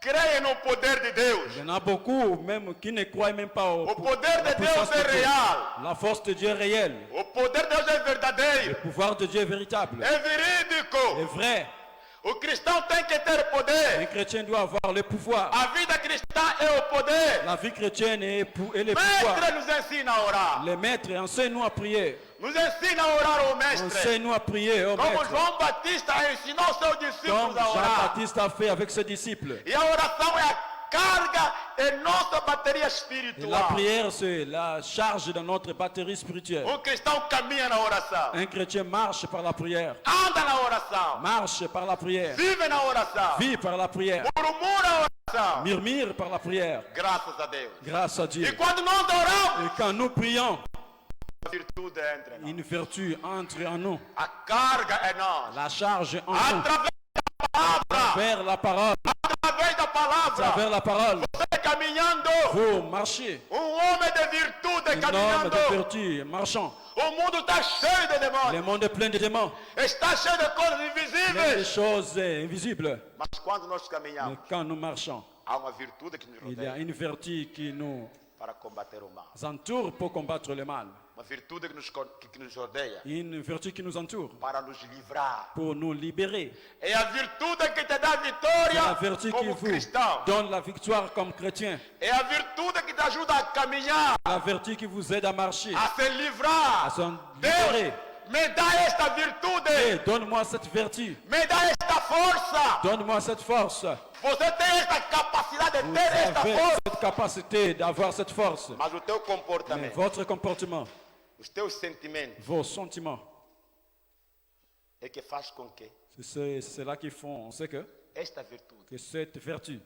creem no poder de Deus. Il y en a beaucoup même qui ne croient même pas O poder la de puissance Deus é de Dieu. real. La force de Dieu est réelle. O poder de Deus é Le verdadeiro. pouvoir de Dieu est véritable. É verídico. est vrai. O cristão tem que ter Un poder. chrétien doit avoir le pouvoir. A vida cristã é o poder. La vie chrétienne est le pouvoir. Mestre nos ensina a orar. Les maîtres, enseigne-nous à prier. Nos ensina a orar o mestre. Enseigne-nous à prier, oh Como maître. João Batista ensinou seus Comme discípulos a orar. Jean-Baptiste a fait avec ses disciples. E a oração é a carga em nossa bateria Et la espiritual. prière, c'est la charge de notre batterie spirituelle. O cristão caminha na oração. Un chrétien marche par la prière. Anda na oração. Marche par la prière. Vive na oração. Vit par la prière. Murmura a oração. Murmure par la prière. Graças a Deus. Grâce à E Dieu. quando nós oramos, Et quand nous prions, a virtude entra em nós. une vertu entre en nous. A carga é nós. La charge en nous. Através da palavra. Vers la parole. Através da palavra. Vers la parole. Você caminhando. Vous marchez. Homem de virtude Un homme caminhando. de vertu, marchant. O mundo está cheio de Le demônios. monde est plein de démons. Está cheio de coisas Plein de invisíveis. choses invisibles. Mas quando nós Mais caminhamos, quand nous marchons, há uma virtude que nos il y a rodeia une vertu qui nous para combater o mal. entoure pour combattre le mal. Uma virtude que nos rodeia Une vertu qui nous entoure para nos livrar. pour nous libérer. É a virtude que te dá C'est la vitória vertu qui como vous cristão. donne la victoire comme chrétien. É a virtude que te ajuda a caminhar, La vertu qui vous aide à marcher, a se livrar. à s'en Deus, libérer. me dá esta virtude. Et donne-moi cette vertu. Me dá esta força. Donne-moi cette force. Você tem esta capacidade de Vous ter esta avez força. cette capacité d'avoir cette force. Mas o teu Mais comportamento, votre comportement, os teus sentimentos, vos sentiments, é que faz com que c'est cela qui font, on sait esta virtude que cette vertu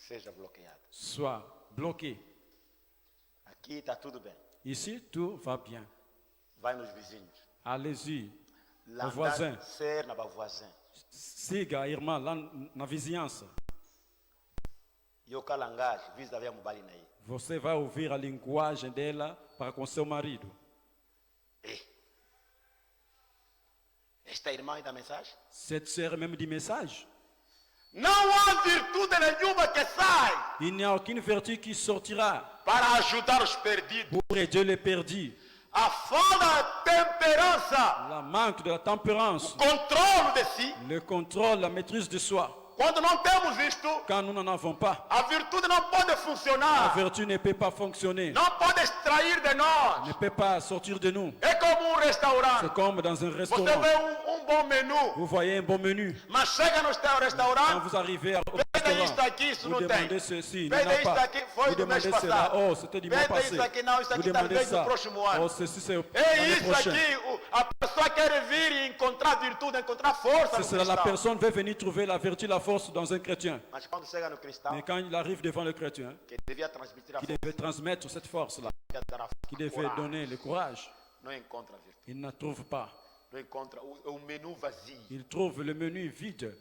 seja bloqueada. soit bloquée. Aqui está tudo bem. Ici, tout va bien. Vai nos vizinhos. Allez-y, Lá o voisin. ser na voisin. Siga a irmã lá na vizinhança. E o calangás, vis-a-vis mobile aí. Você vai ouvir a linguagem dela para com seu marido. Esta irmã da mensagem? Cette sœur même dit message. Não há virtude nenhuma que sai Il n'y a aucune vertu qui sortira para ajudar os perdidos. pour aider les perdus. A falta de temperança, La manque de la tempérance, controle de si. le contrôle, la maîtrise de soi. Quando não temos isto, Quand nous n'en avons pas, a virtude não pode la funcionar. vertu ne peut pas fonctionner, Não pode extrair de ne nós. peut pas sortir de nous. É como restaurante. C'est comme dans un Você restaurant. vê bom menu, Vous voyez un bon menu. mas chega no Quand restaurante, vous arrivez au pede restaurant, isto aqui, isso vous não tem. demandez ceci, il n'y Pede en a isto pas. aqui, foi Vous do mês demandez cela, passado. oh, c'était du mois Pede passé. isso aqui, não, isso Vous aqui demandez talvez ça, no próximo ano. oh, ceci c'est É l'année isso prochaine. aqui, a pessoa quer vir e encontrar virtude, encontrar força no C'est cela, la cristão. personne veut venir trouver la vertu, la force dans un chrétien. Mas quando chega no cristão, Mais quand il arrive devant le chrétien, que devia transmitir a qui força, devait transmettre cette force-là, devia dar a qui devait coragem, donner le courage, não encontra a virtude, il ne trouve pas. não encontra o menu vazio. Il trouve le menu vide.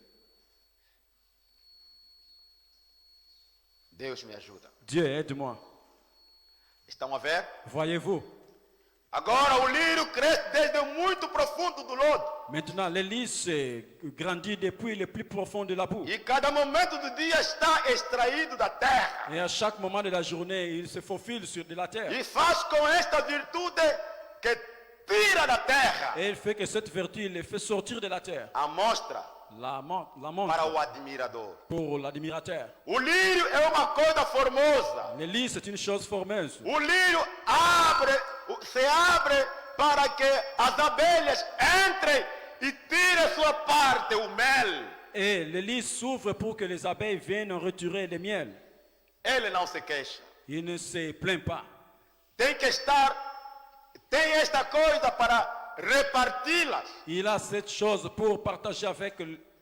Deus me ajuda. Dieu, aide-moi. Estão a ver? Voyez-vous, Agora o lírio cresce desde muito profundo do lodo. maintenant l'hélice grandit depuis le plus profond de la boue. E cada momento do dia está extraído da terra. Et à chaque moment de la journée, il se faufile sur de la terre. E faz com esta virtude que tira da terra. Et il fait que cette vertu, il les fait sortir de la terre. A mostra La para montre o admirador. pour l'admirateur. O lírio é uma coisa formosa. L'hélice est une chose formeuse. O lírio se abre para que as abelhas entrem e tirem sua parte, o mel. Et l'hélice s'ouvre pour que les abeilles viennent en retirer le miel. Ele não se queixa. Il ne se plaint pas. Tem esta coisa para reparti-las. Il a cette chose pour partager avec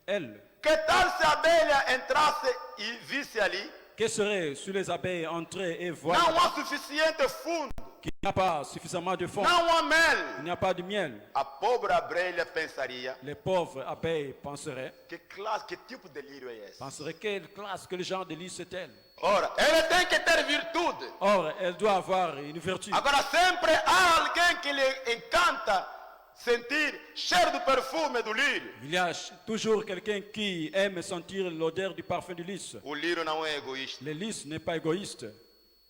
elle. Que tal se a abelha entrasse e visse ali? Que serait si les abeilles entraient et voient Não há suficiente fundo. qu'il n'y a pas suffisamment de fonds, não há il mel. n'y a pas de miel, A pobre abelha pensaria: les pauvres abeilles penseraient que tipo de lírio é esse? quelle classe, quel genre de lys est-elle? Ora, ele tem que ter virtude. Or, elle doit avoir une vertu. Agora, sempre há alguém que lhe encanta sentir cheiro do perfume do lírio. Il y a toujours quelqu'un qui aime sentir l'odeur du parfum du lys. O lírio não é egoísta. Le lys n'est pas égoïste,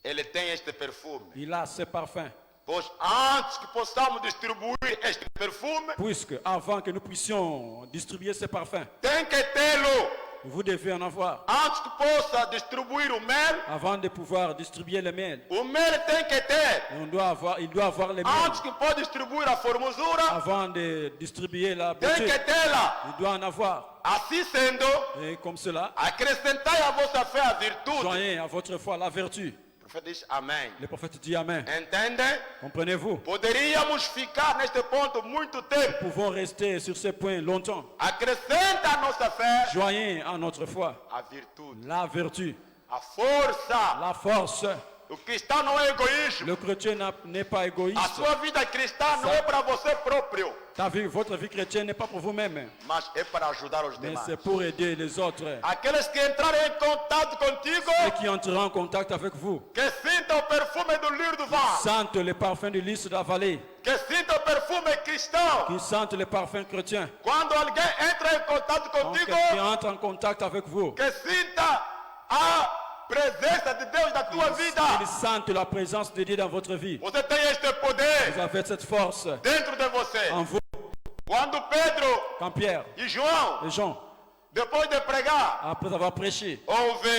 Ele tem este perfume. il a ce parfum. Pois antes que possamos distribuir este perfume, Puisque avant que nous puissions distribuer ce parfum, tem que tê-lo. vous devez en avoir. Antes que possa distribuir o mel, Avant de pouvoir distribuer le miel, o mel tem que ter. il doit avoir le miel. Antes que pode distribuir a formosura, Avant de distribuer la tem beauté, que tê-la. il doit en avoir. Assim sendo, Et comme cela, acrescentai à vossa fé a virtude. joignez à votre foi la vertu. O profeta diz amém. Le prophète dit Amen. Entendem? Comprenez-vous? Poderíamos ficar neste ponto muito tempo. Nous pouvons rester sur ce point longtemps. Acrescenta à nossa fé Joignez à notre foi a virtude, la vertu, a força. la force. O cristão não é egoísmo. Le chrétien n'est pas A égoïste. sua vida cristã não é para você próprio, Votre vie chrétienne n'est pas pour vous-même, mas é para ajudar os mais demais. c'est pour aider les autres. Aqueles que entrarem em contato contigo, Ceux qui entreront en contact avec vous, que sintam o perfume do lírio do vale, sentent le parfum du lys de la vallée, que sintam o perfume cristão. qui sentent le parfum chrétien. Quando alguém entra em contato Quand contigo, quelqu'un entre en contact avec vous, que sinta a presença de Deus na tua vida. ils sentent la présence de Dieu dans votre vie. Você tem este poder Vous avez cette force dentro de você. en vous. Quando Pedro Quand Pierre e João, et Jean, depois de pregar, après avoir prêché, houve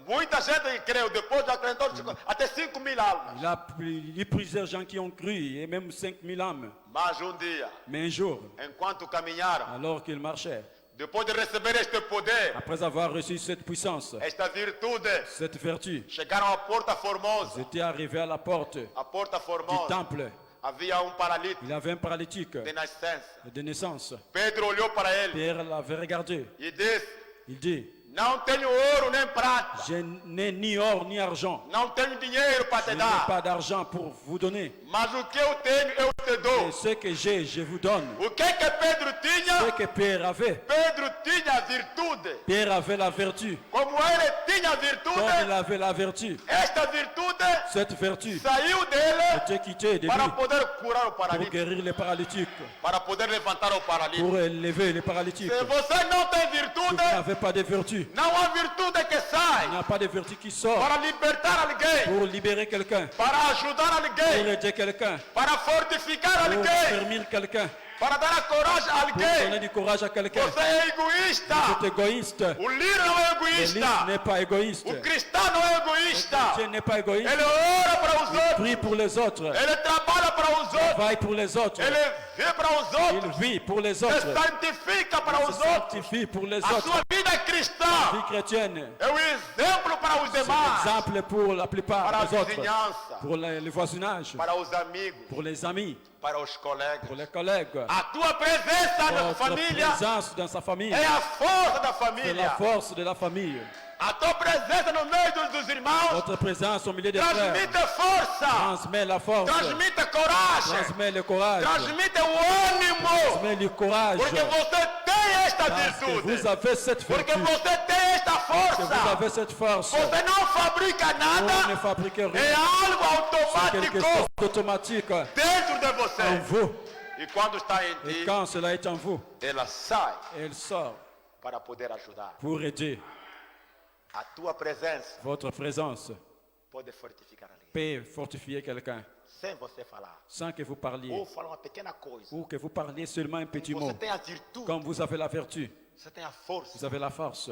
muita gente que creu, depois acrescentou até 5.000 almas. il y a plusieurs gens qui ont cru, et même 5000 âmes. Mas dia, Mais un jour, enquanto caminharam, alors qu'ils marchaient, depois de receber este poder, après avoir reçu cette puissance, esta virtude, cette vertu, chegaram à porta ils formosa. étaient arrivés à la porte A porta du formosa temple. havia paralítico Il avait un paralytique de nascença. de naissance. Pedro olhou para ele Pierre l'avait regardé. e disse: Il dit, Não tenho ouro nem prata, je n'ai ni or ni argent. não tenho dinheiro para Je te n'ai dar, pas d'argent pour vous donner. mas o que eu tenho eu te Et dou. ce que j'ai, je vous donne. O que Pedro Ce tinha? que Pierre avait. Pedro tinha virtude. Pierre avait la vertu. Como ele tinha Comme il virtude, avait la vertu, esta virtude cette vertu saiu dele était quittée de lui para poder curar o pour paralítico, guérir les paralytiques, para poder levantar o paralítico. pour élever les paralytiques. Se você não tem Si virtude, vous n'avez pas de vertu, não há virtude que il sai n'y a pas de vertu qui sort para libertar alguém, pour libérer quelqu'un, para ajudar pour alguém, aider quelqu'un, para fortificar pour alguém, fermir quelqu'un, para dar a coragem a pour donner alguém. du courage à quelqu'un. Você é egoísta. Vous êtes égoïste. O líder não é Le lys egoísta. n'est pas égoïste. O cristão não é egoísta. Dieu n'est pas égoïste. Ele ora para os outros. Prie pour les autres. Ele trabalha para os outros. Travaille pour les autres. Ele vê para os Il outros. vit pour les Ele autres. santifica para Il os se outros. sanctifie pour les A autres. sua vida Vie cristã chrétienne, é um exemplo para os c'est demais. l'exemple pour la plupart Para a des autres. vizinhança, Pour le voisinage, para os amigos, pour les amis, para os colegas. pour les collègues. A tua presença na Votre família présence dans sa famille, é a força da c'est la família. force de la famille. A tua presença no meio dos irmãos Votre présence au milieu des frères transmite força, transmet la force, transmite coragem, transmet le courage, transmite o ânimo. transmet du courage. Porque você tem esta Parce que virtude. vous avez cette Porque vertu, você tem esta que vous força. avez cette force. Você não fabrica Vous ne nada. fabriquez É rien, algo c'est quelque automático chose d'automatique dentro de en você. vous. E quando está em Et ti, quand cela est en vous, ela sai elle sort para poder ajudar. pour aider. A tua presença Votre présence pode fortificar alguém. peut fortifier quelqu'un Sem você falar. sans que vous parliez Ou falar uma pequena coisa. ou que vous parliez seulement un petit Você mot. tem a virtude. Comme vous avez la vertu, Você tem a força. vous avez la force,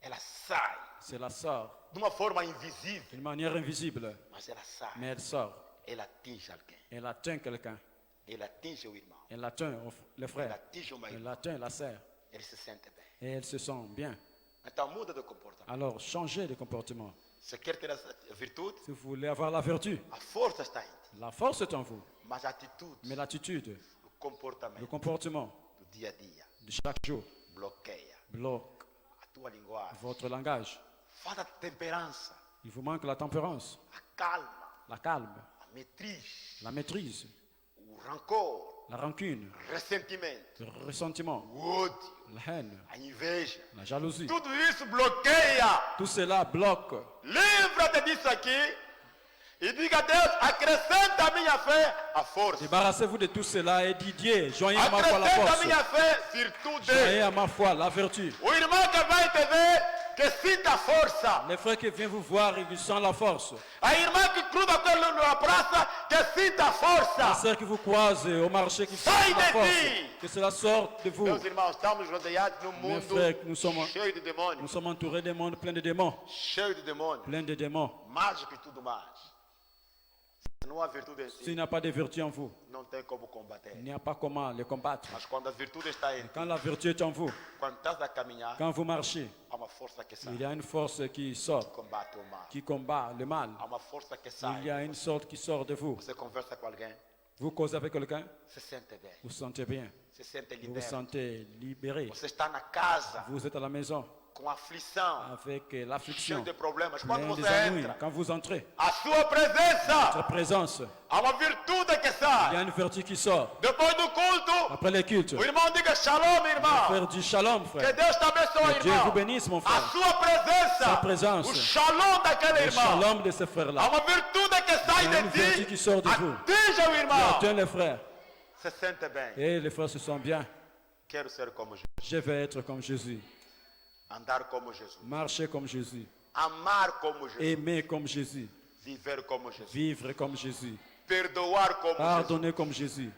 Ela sai. cela sort De uma forma invisível. d'une manière invisible, Mas ela sai. mais elle sort. Ela atinge alguém. Elle atteint quelqu'un, Ela atinge o irmão. elle atteint le Ela frère, atinge uma elle irmã. atteint la sœur Ele se sente bem. et elle se sent bien. Então muda de comportamento. Alors changez de comportement. Você quer ter essa virtude? Si vous voulez avoir la vertu, A força está em ti. la force est en vous, Mas a atitude, mais l'attitude, o comportamento le comportement do dia a dia de chaque jour bloqueia bloque a tua linguagem. votre langage. Falta de temperança, Il vous manque la tempérance, a calma, la calme, a la maîtrise, o rancor, la rancune, ressentimento, le ressentiment, o ódio, la haine, a inveja. la jalousie. Tudo isso bloqueia. Tout cela bloque. Livra-te disso aqui e diga a Deus, acrescenta a minha fé a força. Débarrassez-vous de tout cela et dites, joignez à ma foi la Acrescenta a force. minha fé virtude. Joignez à ma foi la vertu. O irmão que vai te ver, que sinta a força. Les frères qui viennent vous voir, ils sentent la force. A irmã que cruza com ele na praça, que sinta a La força. sœur qui vous croise au marché, qui sent Sai la de force. ti. Que cela sorte de vous. Meus irmãos, estamos rodeados num Mes mundo frères, nous sommes cheio de demônios. entourés de monde plein de démons. Cheio de demônios. Plein de démons. Mais do que tudo mais. Se não há virtude em S'il si, n'y a pas de vertu en vous, não tem como combater. il n'y a pas comment les combattre. Mas quando a virtude está em ti, Quand la vertu est en vous, quando estás a caminhar, quand vous marchez, há uma força que sai, il y a une force qui sort, combate o mal. qui combat le mal. Há uma força que Il sai. y a une sorte qui sort de vous. Você conversa com alguém, Vous causez avec quelqu'un, se sente bem, vous vous sentez bien, se sente vous vous liberto. sentez libéré. Você está na casa Vous êtes à la maison com aflição, avec cheio l'affliction, de problemas. plein Quando des você ennuis. entra, Quand vous entrez, a sua presença, votre présence, há uma virtude que il y sai. a une vertu qui sort. Depois do culto, Après les cultes, o irmão diga shalom, irmão. faire du shalom, Que frère. Deus te abençoe, Que Dieu vous irmão. bénisse, mon A frère. sua presença, Sa présence. o shalom daquele Le irmão. shalom de ces Há frères-là. uma virtude que sai Il y a une de vertu ti, qui sort de vous. atinja o Qui irmão. atteint les frères. Se sente bem. Et les frères se sentent bien. Quero ser como Jesus. Je vais être comme Jésus. Andar como Jesus. Marcher comme Jésus. Amar como Jesus. Aimer comme Jésus. Viver como Jesus. Vivre comme Jésus. Perdoar como Jesus. Pardonner comme Jésus.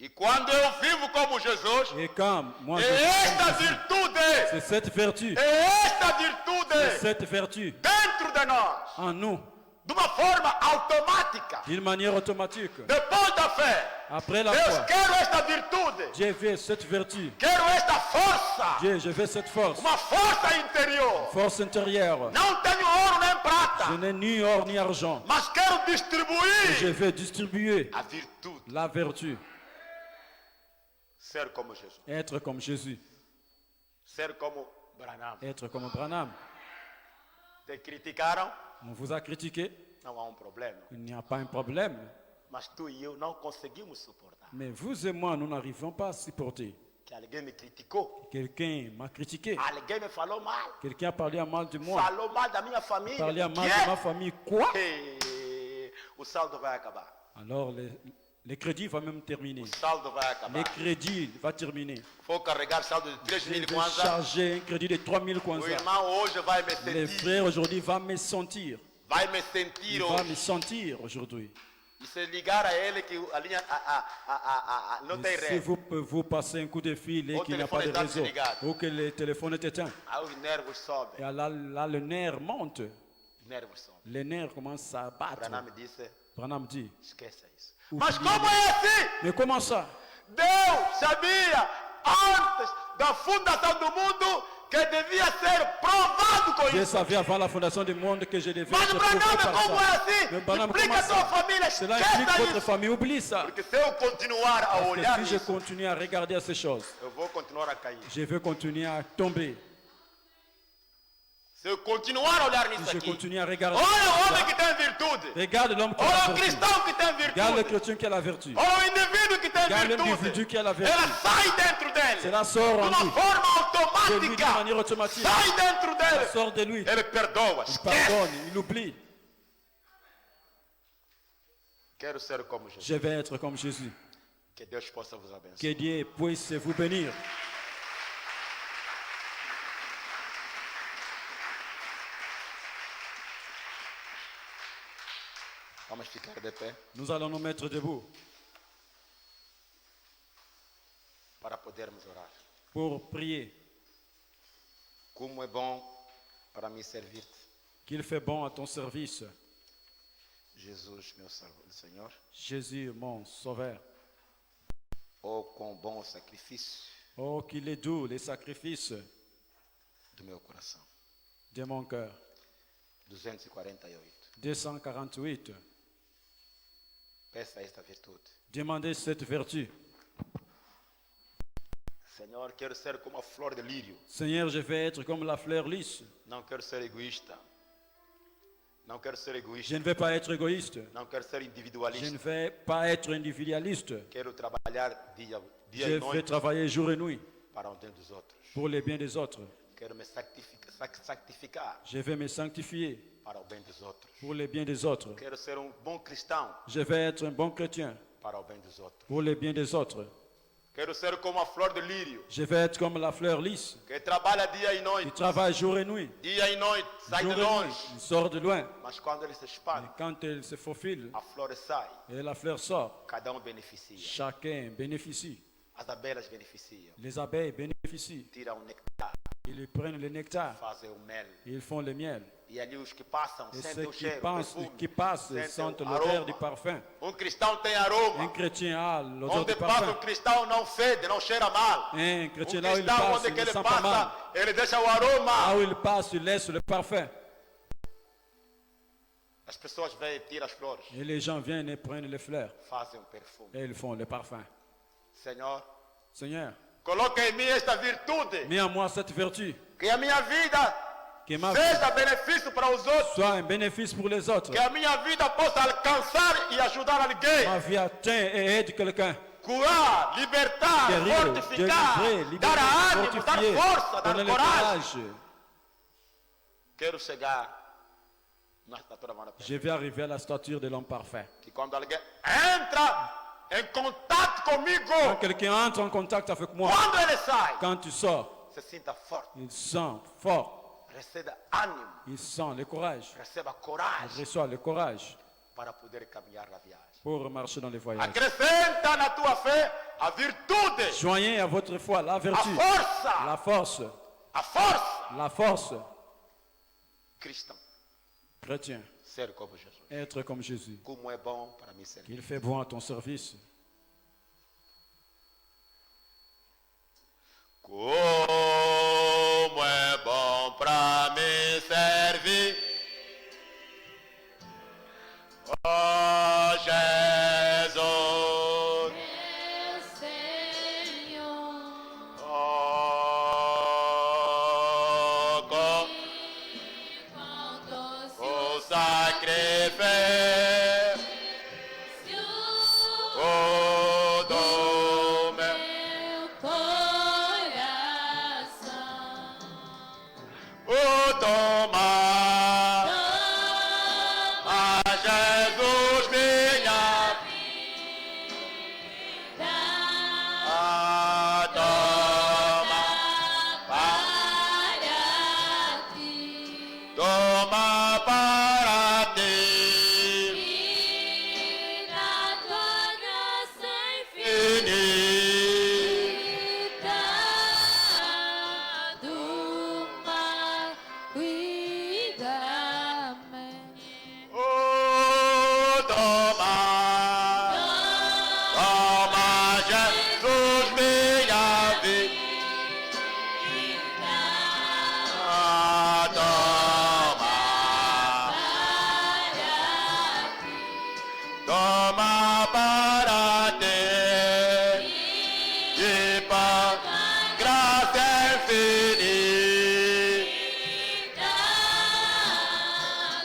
E quando eu vivo como Jesus, Et quand moi je é suis esta comme Jésus, virtude, c'est cette vertu, é esta c'est virtude cette vertu dentro de nós, en nous, de uma forma automática, d'une manière automatique. depois da fé. Après la Deus, foi, quero esta virtude, Dieu veut cette vertu. quero esta força, Dieu, je veux cette force. uma força interior. Force intérieure. Não tenho ouro nem Je prata, n'ai ni or ni argent. mas quero Je distribuir veux distribuer a virtude, la vertu. ser como Jesus, Être comme Jésus. ser como Branham. Être comme Branham. Te criticaram? On vous a critiqué. Não há problema, Il n'y a pas un problème. mas tu e eu não conseguimos suportar. Mais vous et moi, nous n'arrivons pas à supporter. Que alguém me criticou, Quelqu'un m'a critiqué. alguém me falou mal, Quelqu'un a parlé à mal de moi. falou mal da minha família. Parlé à mal Que? de ma famille. Quoi? O saldo vai acabar. Alors, les crédits vont même terminer. O saldo vai acabar. Les crédits vont terminer. Vou carregar saldo de Je 3 mil vais kwanza. charger un crédit de 3000 O kwanza. irmão hoje vai me Les sentir. frères aujourd'hui vont me sentir. Vai me sentir Il va me hoje. sentir aujourd'hui. E se ligar a ele que a linha não tem Si rede. vous passez un coup de fil et Au qu'il n'y a pas de téléphone est réseau, desligado. ou que le téléphone est éteint, Aí os nervos sobem. et là, le nerf monte. Os nervos sobem. Les nerfs commencent à battre. Branham disse, Branham dit, esqueça isso. Oublie. Mas como é assim? mais comment ça? Deus sabia antes da fundação do mundo que devia ser provado com Je isso. savais avant la fondation du monde que je devais Mas être prouvé Branham, par como é ça. assim? Mais Branham, Explica comment a tua ça? família, Cela implique esqueça votre isso. famille, oublie ça. Porque se eu continuar a Parce olhar que si je isso, continue à regarder à ces choses, eu vou continuar a cair. je vais continuer à tomber. Se eu continuar a olhar Si nisso je aqui, continue à regarder olha o homem ça, que tem virtude. regarde l'homme qui a Olha la o vertu. cristão que tem Regarde le virtude. chrétien qui a la vertu. Olha o indivíduo que tem Regarde virtude. l'individu qui a la vertu. Ela sai dentro dele. Cela sort De en uma lui. forma De lui de manière automática. automatique. Sai dentro Ça dele. sort de lui. Ele perdoa. Il Esquece. pardonne, il oublie. Quero ser como Jesus. Je vais être comme Jésus. Que Deus possa vos abençoar. Que Dieu puisse vous bénir. Vamos ficar de pé Nous allons nous mettre debout para podermos orar. pour prier. Como é bom para mim servir-te, Qu'il fait bon à ton service. Jesus, meu Senhor. Jésus, mon sauveur. Oh, quão bom o sacrifício Oh, qu'il est doux les sacrifices do meu coração. de mon cœur. 248. 248. Peça esta virtude. Demandez cette vertu. Senhor, quero ser como a flor de lírio. Seigneur, je vais être comme la fleur lisse. Não quero ser egoísta. Não quero ser egoísta. Je ne vais pas être égoïste. Não quero ser Je individualista. ne vais pas être individualiste. Quero trabalhar dia Je e vais noite travailler jour et nuit para o bem dos outros. pour le bien des autres. Quero me sacrificar Je vais me sanctifier para o bem dos outros. pour le bien des autres. Quero ser bom cristão Je vais être un bon chrétien para o bem dos outros. pour le bien des autres. Quero ser como a flor de lírio, Je vais être comme la fleur lisse que trabalha dia e qui noite, travaille jour et nuit. dia e noite, sai Jour de et nuit, longe, il sort de loin. mas quando ele se Et espalha, quand elle se faufile a flor sai, et la fleur sort, cada beneficia. chacun bénéficie. As abelhas beneficiam, Les abeilles bénéficient. tiram o néctar, Ils prennent le nectar, fazem o mel. ils font le miel. E ali os que passam Et sentem ceux o qui, cheiro, o perfume, qui passent sentem sentent o l'odeur du aroma. parfum. Cristão tem Un aroma. chrétien a l'odeur Onde du passa parfum. cristão não fede, não cheira mal. Un chrétien, là où il cristão, passe, onde il que ne ele sent pas mal. passa, ele deixa o aroma. Là où il passe, il laisse le parfum. As pessoas vêm e tiram as flores, Et les gens viennent et prennent les fleurs. fazem o perfume. Et ils font le parfum. Senhor, Seigneur, coloca em mim esta virtude, mets en moi cette vertu. que a minha vida Que ma vie seja benefício para os outros, soit un bénéfice pour les autres. que a minha vida possa alcançar e ajudar alguém, Ma vie atteint et aide quelqu'un. curar, libertar, Guérir, fortificar, délivrer, dar libérer, ânimo, dar fortifier, força, dar donner le coragem. courage. Quero chegar na estatura maravilhosa. Je vais arriver à la stature de l'homme parfait. Que quando alguém entra em contato Quand comigo, quelqu'un entre en contact avec moi, quando ele sai, quand tu sors, se sinta forte, il sent fort, receba ânimo, il sent le courage, receba il coragem reçoit le courage para poder caminhar na viagem. pour marcher dans les voyages. Acrescenta na tua fé a virtude, Joignez à votre foi la a vertu, força, la force, a força la force. cristã. Chrétien, Ser como Jesus. être comme Jésus. Como é bom para mim ser. Il fait bon à ton service. Como é bom para me servir, oh Jesus, Meu Senhor, oh com quando o sacrifício, se oh do meu, meu coração oh tomar a Jesus minha vida a toma, para ti toma para ti, e na tua graça infinita, infinita do mar, cuida-me. oh toma, toma Jesus minha vida, a toma, toma para ti, e para graça infinita,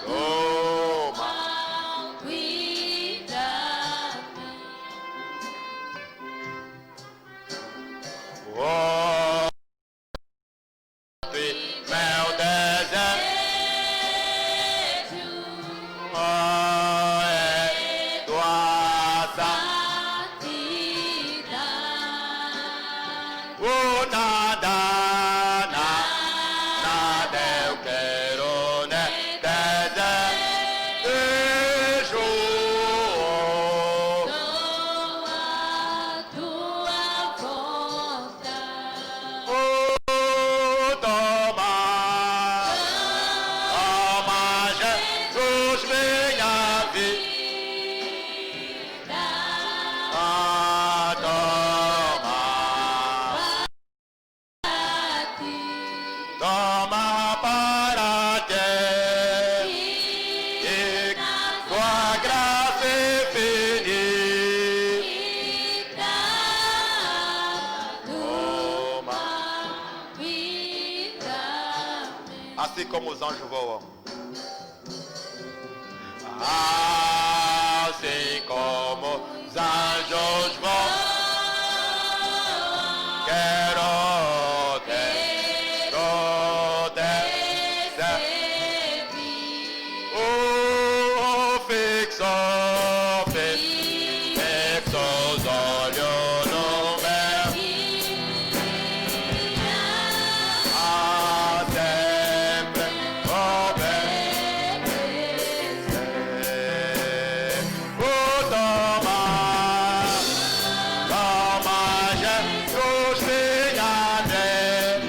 toma. Oh, meu desejo, oh, é doação, oh, nada, nada eu quero, né? Desejo, oh, toma, toma, Jesus, minha vida, ah, toma, toma para ti, e tua graça infinita, toma. Assim como os anjos voam, sofre, fixa os olhos no meu, há sempre obedecer. Toma Jesus, minha Deus.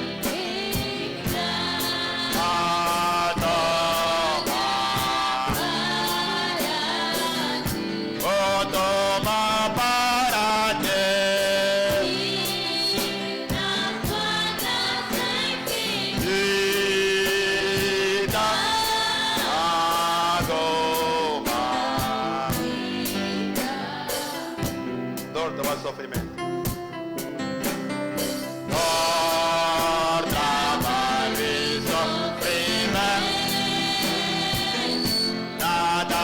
Toma para ti, vida agora. Dor, toma sofrimento. Dor, trabalho e sofrimento. Nada.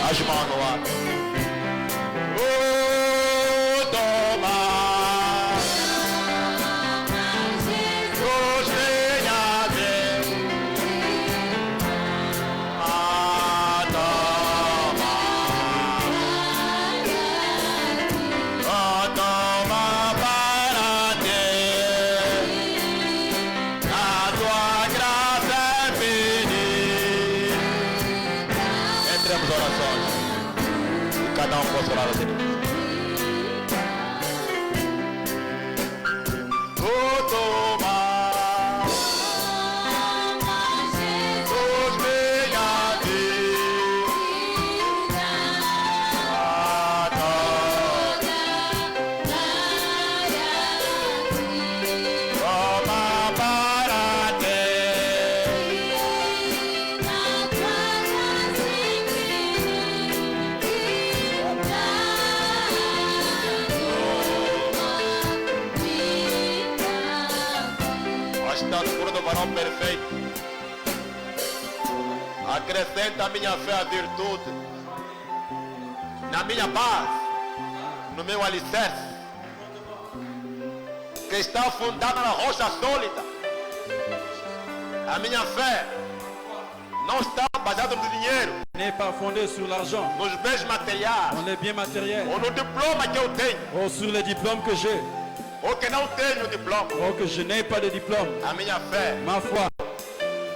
As mãos no ar. Toma, Jesus, minha Deus. Toma para ti, a tua graça é infinita. Entremos orações. Cada um possa orar a Deus. Toma, Jesus, minha vida. Toma para ti. A estatura do varão perfeito. Acrescenta a minha fé a virtude, na minha paz, no meu alicerce, que está fundada na rocha sólida. A minha fé não está baseada no dinheiro, N'est pas fondé sur l'argent, nos bens materiais, dans les biens matériels, ou no diploma que eu tenho, ou sur les diplômes que j'ai, ou que não tenho diploma. ou que je n'ai pas de diplôme. A minha fé, Ma foi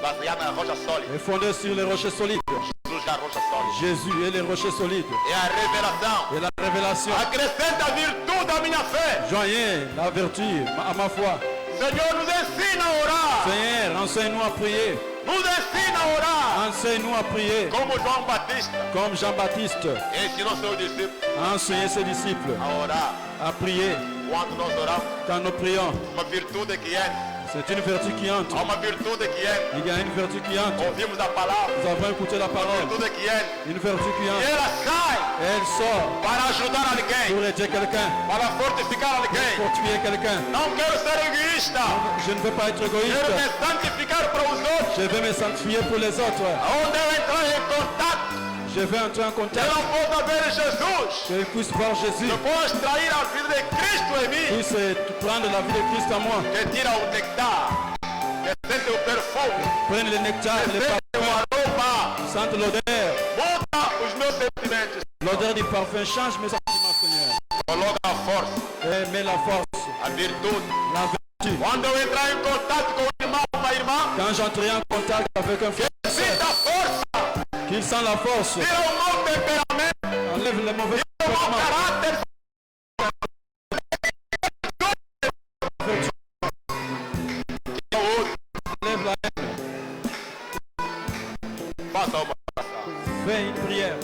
baseada na rocha sólida, est fondée sur les rochers solides. Jesus é a rocha sólida. Jésus est les rochers solides. É a revelação. Et la révélation, Acrescenta a virtude à minha fé. joignez la vertu à ma foi. Senhor, nos ensina a orar. Seigneur, enseigne-nous à prier. Nos ensina a orar. Enseigne-nous à prier. Como João Batista Comme Jean-Baptiste ensinou seus discípulos a enseigné ses disciples a orar. à prier. Quando nós oramos, Quand nous prions, uma virtude que entra. c'est une vertu qui entre. Há uma virtude que entra. Il y a une vertu qui entre. Ouvimos a palavra. Nous avons écouté la Uma parole. virtude que entra. Une vertu qui E entre. ela sai Elle sort para ajudar alguém. pour aider quelqu'un, Para fortificar alguém. pour tuer quelqu'un. Não quero ser egoísta. Je ne veux pas être Quero égoïste. me santificar para os outros. Je veux me sanctifier pour les autres. Onde eu entrar em contato, Je vais entrer en Que contact. l'on possa ver Jesus. Que je puisse voir Jésus. Que possa extrair a vida de Cristo em mim. Puisse prendre la vie de Christ en moi. Que tira o nectar. Que sente o perfume. Prenne le nectar, Que le sente o parfum. aroma. Sente l'odeur. Muda os meus sentimentos. L'odeur du parfum change mes sentiments, Seigneur. Coloca a força, Et mets la force, a virtude. la vertu. Quando eu entrar em contato com o irmão ou a irmã, Quand j'entrerai en contact avec un frère, sinta a força. qu'il sent la force, Tira o mau temperamento. enlève les mauvais Tira o mau comportements, caráter. Tira o outro. enlève la haine. Faça uma oração. Fais une prière.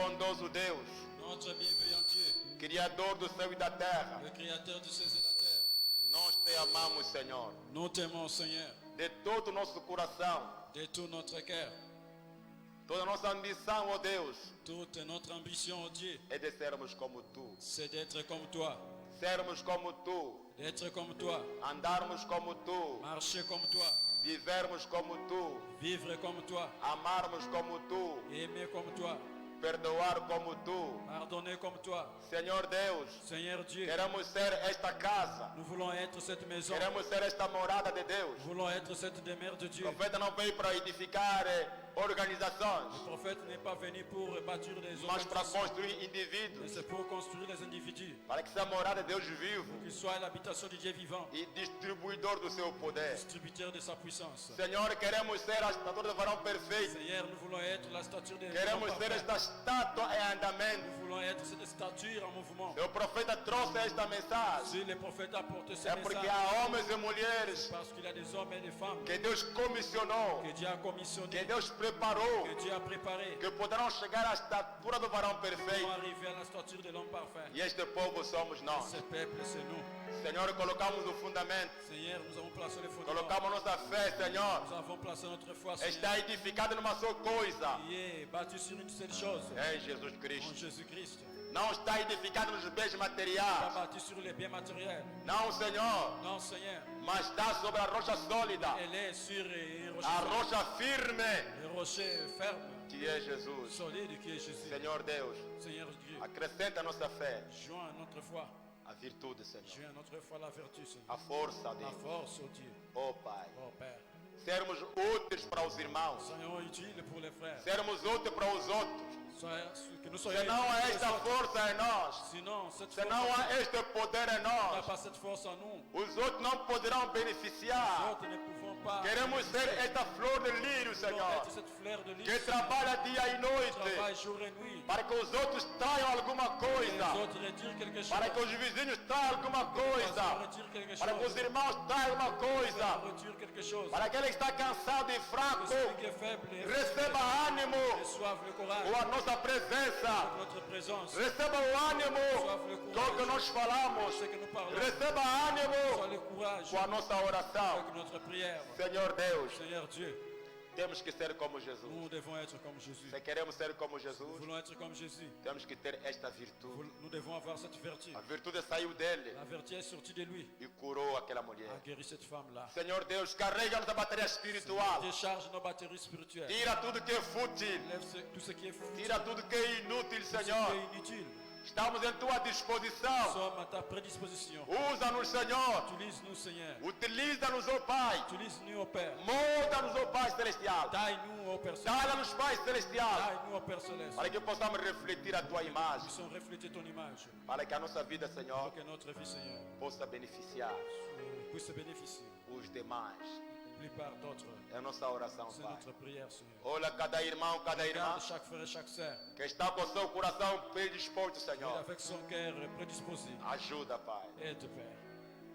bondoso Deus, notre bienveillant Dieu, Criador do céu e da terra, le Créateur du ciel et de la terre. nós te amamos, Senhor, Nous t'aimons, Seigneur, de todo o nosso coração. de tout notre cœur. Toda a nossa ambição, ó Deus, Toute notre ambition, oh Dieu, é de sermos como Tu. c'est d'être comme toi, Sermos como Tu, d'être comme toi, andarmos como Tu, marcher comme toi, vivermos como Tu, vivre comme toi, amarmos como Tu, aimer comme toi, perdoar como Tu. pardonner comme toi. Senhor Deus, Seigneur Dieu, queremos ser esta casa, nous voulons être cette maison, queremos ser esta morada de Deus. nous voulons être cette demeure de O Dieu. profeta não veio para edificar organizações, Le prophète n'est pas venu pour bâtir des mas para organisations, construir mais indivíduos, c'est pour construire les individus, para que seja morada de Deus vivo qu'il soit l'habitation du Dieu vivant, e distribuidor do seu poder. distributeur de sa puissance. Senhor, queremos ser a estatura do varão perfeito. Seigneur, nous voulons être la stature des Queremos hommes ser parfaits. esta estátua em andamento. Nous voulons être cette stature en mouvement. E o profeta trouxe esta mensagem. Si le prophète apporte ce É porque message, há homens e mulheres parce qu'il y a des hommes et des femmes que Deus comissionou, que Dieu a que commissionné, Deus preparou, que Dieu a préparé, que poderão chegar à estatura do varão pour perfeito. arriver à la stature de l'homme parfait. E este povo somos nós. Ce peuple, c'est nous. Senhor, colocamos o fundamento, Seigneur, nous avons placé le fondement. colocamos nossa fé, Senhor. Nous avons placé notre foi, Seigneur, Está edificada numa só coisa, qui est bâti sur une seule chose, em Jesus en Cristo. Jésus-Christ. Não está edificada nos bens Pas materiais. bâti sur les biens matériels. Não, Senhor, Non, Seigneur, mas está sobre a rocha sólida, elle est sur un rocher, a rocha firme, un rocher ferme, que é Jesus. solide qui est Jésus. Senhor Deus, Seigneur Dieu, acrescenta a nossa fé, joins à notre foi, a virtude, Senhor, joins à notre foi la vertu, Seigneur. a força, La Deus. force, oh Dieu, Oh Pai, oh Père. sermos úteis para os irmãos, Soyons utiles pour les frères. sermos úteis para os outros. Que nous soyons Se não há utiles esta pour les autres. força em nós, Sinon, cette se force, não há este poder em il n'y a nós, pas cette force en nous. os outros não poderão Nous beneficiar. autres ne pouvons pas. Queremos ser esta flor de lírio, Nous voulons Senhor, être cette fleur de lys que trabalha dia e qui noite, travaille jour et nuit. para que os outros traiam alguma Que les coisa, autres retirent quelque chose. para que os vizinhos traiam alguma Parce qu'on coisa, retire quelque chose. para que os irmãos traiam alguma On coisa, retire quelque chose. para aquele que está cansado e Que fraco, celui qui est faible et receba ânimo reçoive le courage com a nossa presença, de notre présence. receba o ânimo com o que nós falamos, Ce que nous parlons. receba Soit ânimo le courage com a nossa oração. avec notre prière. Senhor Deus, Seigneur Dieu, temos que ser como Jesus. nous devons être comme Jésus. Se queremos ser como Nous Jesus, voulons être comme Jésus. temos que ter esta virtude. Nous devons avoir cette vertu. A virtude saiu dele La vertu est sortie de lui. e curou aquela A mulher. guéri cette femme-là. Senhor Deus, carrega nossa bateria espiritual. Décharge nos batteries spirituelles. Tira tudo que é fútil. Lève tout ce qui est fou. Tira tudo que é inútil, Tout ce qui Senhor. est inutile. Estamos em tua Nous disposição. sommes à ta prédisposition. Usa-nos, Senhor. Utilise-nous, Seigneur. Utiliza-nos, ó Pai. Utilise-nous, ô Père. Molda-nos, ó Pai Celestial. Taille-nous, ô Père Céleste. Talha-nos, Pai Celestial. Taille-nous, ô Père Céleste. Para que possamos refletir a tua imagem. Puissions refléter ton image. Para que a nossa vida, Senhor, Pour que notre vie, Seigneur, possa beneficiar puisse bénéficier. os demais. La plupart d'autres. É a nossa oração, C'est Pai. notre prière, Seigneur. Olha cada irmão, cada irmã Regarde chaque frère et chaque sœur. que está com seu coração predisposto, Et Senhor. avec son cœur prédisposé. Ajuda, Pai. Aide, Père.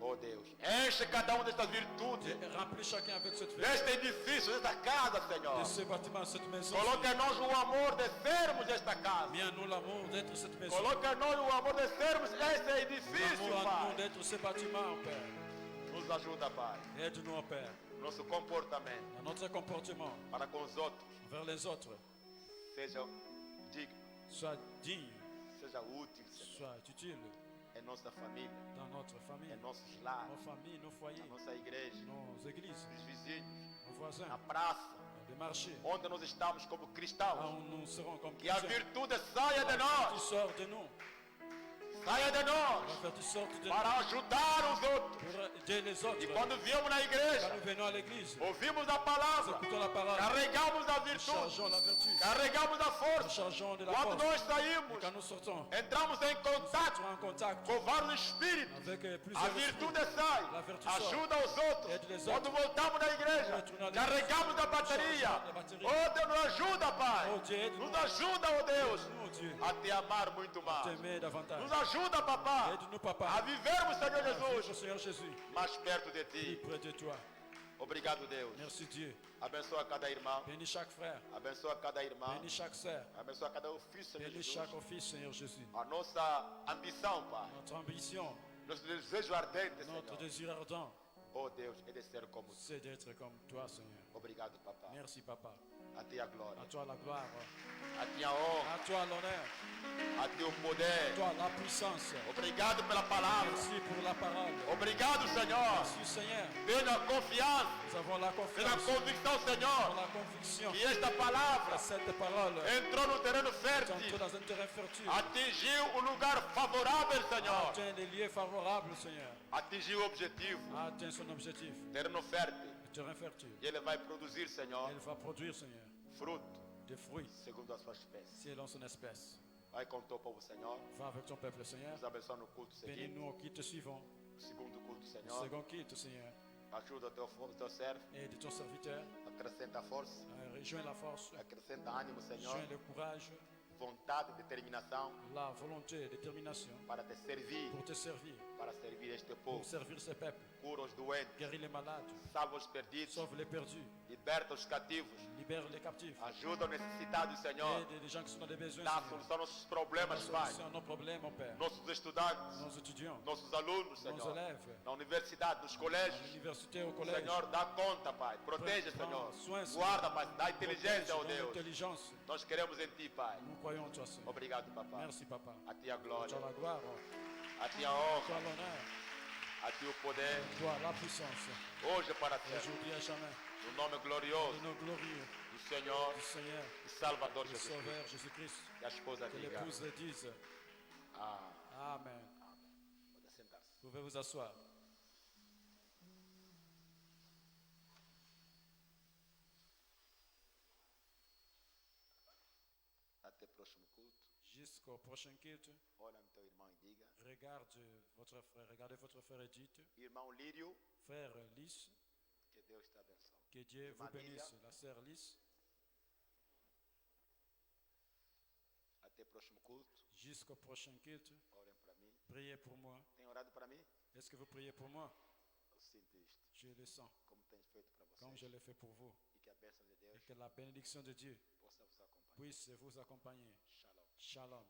Oh Deus, enche cada destas virtudes, Et remplis chacun avec cette vertu. deste edifício, desta casa, De Senhor. ce bâtiment, cette maison. Coloca em nós o amor de sermos esta casa. Mets en nous l'amour d'être cette maison. Coloca em nós o amor de sermos este edifício, L'amour en nous Pai. d'être ce bâtiment, Père. Nos ajuda, Pai. Aide-nous, Père, Nosso comportamento dans notre comportement para com os outros envers les autres. seja digno, Sois digne, seja útil, Senhor. sois utile Em nossa família, dans notre famille, em nossos lares, nos familles, nos foyers, na nossa igreja, nos églises, nos vizinhos, nos voisins, na praça, dans les marchés, onde nós estamos como là cristãos. où nous serons comme Que a chrétiens. virtude saia de Tu nós, sors de nous, saia de la nós, vertu sorte de nous para ajudar os outros. pour aider les autres. E quando viemos na Quand igreja, nous venons à l'église, ouvimos a palavra, écoutons la parole, carregamos a nous virtude, chargeons la vertu, carregamos a nous força. chargeons de la Quando force. nós Et saímos, quand nous sortons, entramos em nous contato entrons en contact com vários espíritos. avec A plusieurs virtude esprits. sai, La vertu sort. ajuda os outros. Aide les Quando outros. voltamos na igreja, Retourne à l'église. carregamos a bateria. Chargeons la bateria. Oh Deus, nos ajuda, Pai. Oh Dieu, aide-nous. Nos ajuda, oh Deus, Aide-nous, Dieu, a te amar muito mais. t'aimer davantage. Nos ajuda, Papá, Aide-nous, a Papa, vivermos, Senhor à vivre, Jesus, Seigneur Jésus, mais perto de plus Ti. près de toi. Obrigado, Deus. Merci Dieu. Abençoa cada irmão. Bénis chaque frère. Abençoa cada irmão. Bénis chaque sœur. Abençoa cada ofício, Senhor Bénis Jesus. chaque office, Seigneur Jésus. A nossa ambição, Pai. Notre ambition, Nosso desejo ardente, notre Senhor. désir ardent, Oh Deus, é de ser como tu. c'est d'être comme toi, Seigneur. Obrigado, Papá. Merci, Papa. A ti a glória. À toi la gloire. A ti a honra. À toi l'honneur. A ti o À poder. toi la puissance. Obrigado pela palavra. Merci pour la parole. Obrigado, Senhor. Merci, Seigneur. Pela confiança. Nous avons la Pela confiance. convicção, Pour Senhor. la conviction Que esta palavra que cette parole entrou no terreno est fértil. dans un terrain fertile. Atingiu o lugar favorável, Senhor. Atteint les lieux favorables, Seigneur. Atingiu o objetivo. Atteint son objectif. Terreno fértil. Le terrain fertile. E ele vai produzir, Senhor, Il va produire, Seigneur, fruto des fruits segundo a sua espécie. selon son espèce. Vai com o teu povo, Senhor. Va avec ton peuple, Seigneur. Nos abençoa no culto seguinte. Bénis-nous au culte suivant. O segundo culto, Le Senhor. second culte, Seigneur. Ajuda o teu servo. Et de ton serviteur. Acrescenta força. Rejoins la force. Acrescenta ânimo, Senhor. Joins le courage. Vontade, determinação La volonté, détermination. para te servir. Pour te servir. Para servir este Pour povo. servir ce peuple. Cura os doentes. Guéris les malades. Salva os perdidos. Sauve les perdus. Liberta os cativos. Libère les captifs. Ajuda os necessitados, Senhor. Aide les gens qui sont dans des besoins. Dá Seigneur. solução aos nossos problemas, Pai. Solution à nos problèmes, mon Père. Nossos estudantes. Nos étudiants. Nossos alunos, Nos Senhor. élèves. Na universidade, nos À colégios. l'université, au collège. Senhor, dá conta, Pai. Protege, Prends Senhor. soin, Senhor. Guarda, Pai. Dá inteligência, ó Protège, Deus. donne intelligence. Nós queremos em Ti, Pai. Nous croyons en toi, Seigneur. Obrigado, Papá. Merci, Papa. A Ti a À toi glória. la gloire, A Ti a à honra. toi l'honneur, A Ti o poder. à toi la puissance. Hoje e para sempre. Aujourd'hui à jamais. No nome glorioso Le nom glorieux do Senhor du Seigneur, e Salvador du Jesus Sauveur Cristo. Jésus-Christ. Que a esposa Que diga. l'épouse dise Ah, Amen. pode sentar-se. Vous pouvez vous asseoir. Até o próximo culto. Jusqu'au prochain culte, Olha no teu irmão e diga. regardez votre frère et dites, Irmão Lírio, frère Lys, que Deus te abençoe. que Dieu vous Irmã bénisse. Lília. La sœur Lys, Até o próximo culto. jusqu'au prochain culte, Orem para mim. priez pour moi. Tem orado para mim? Est-ce que vous priez pour moi? Eu sinto isto. Je le sens, Como tenho feito para vocês. comme je l'ai fait pour vous. E que a bênção de Et Deus que la bénédiction de Dieu possa vos acompanhar. puisse vous accompagner. Shalom. Shalom.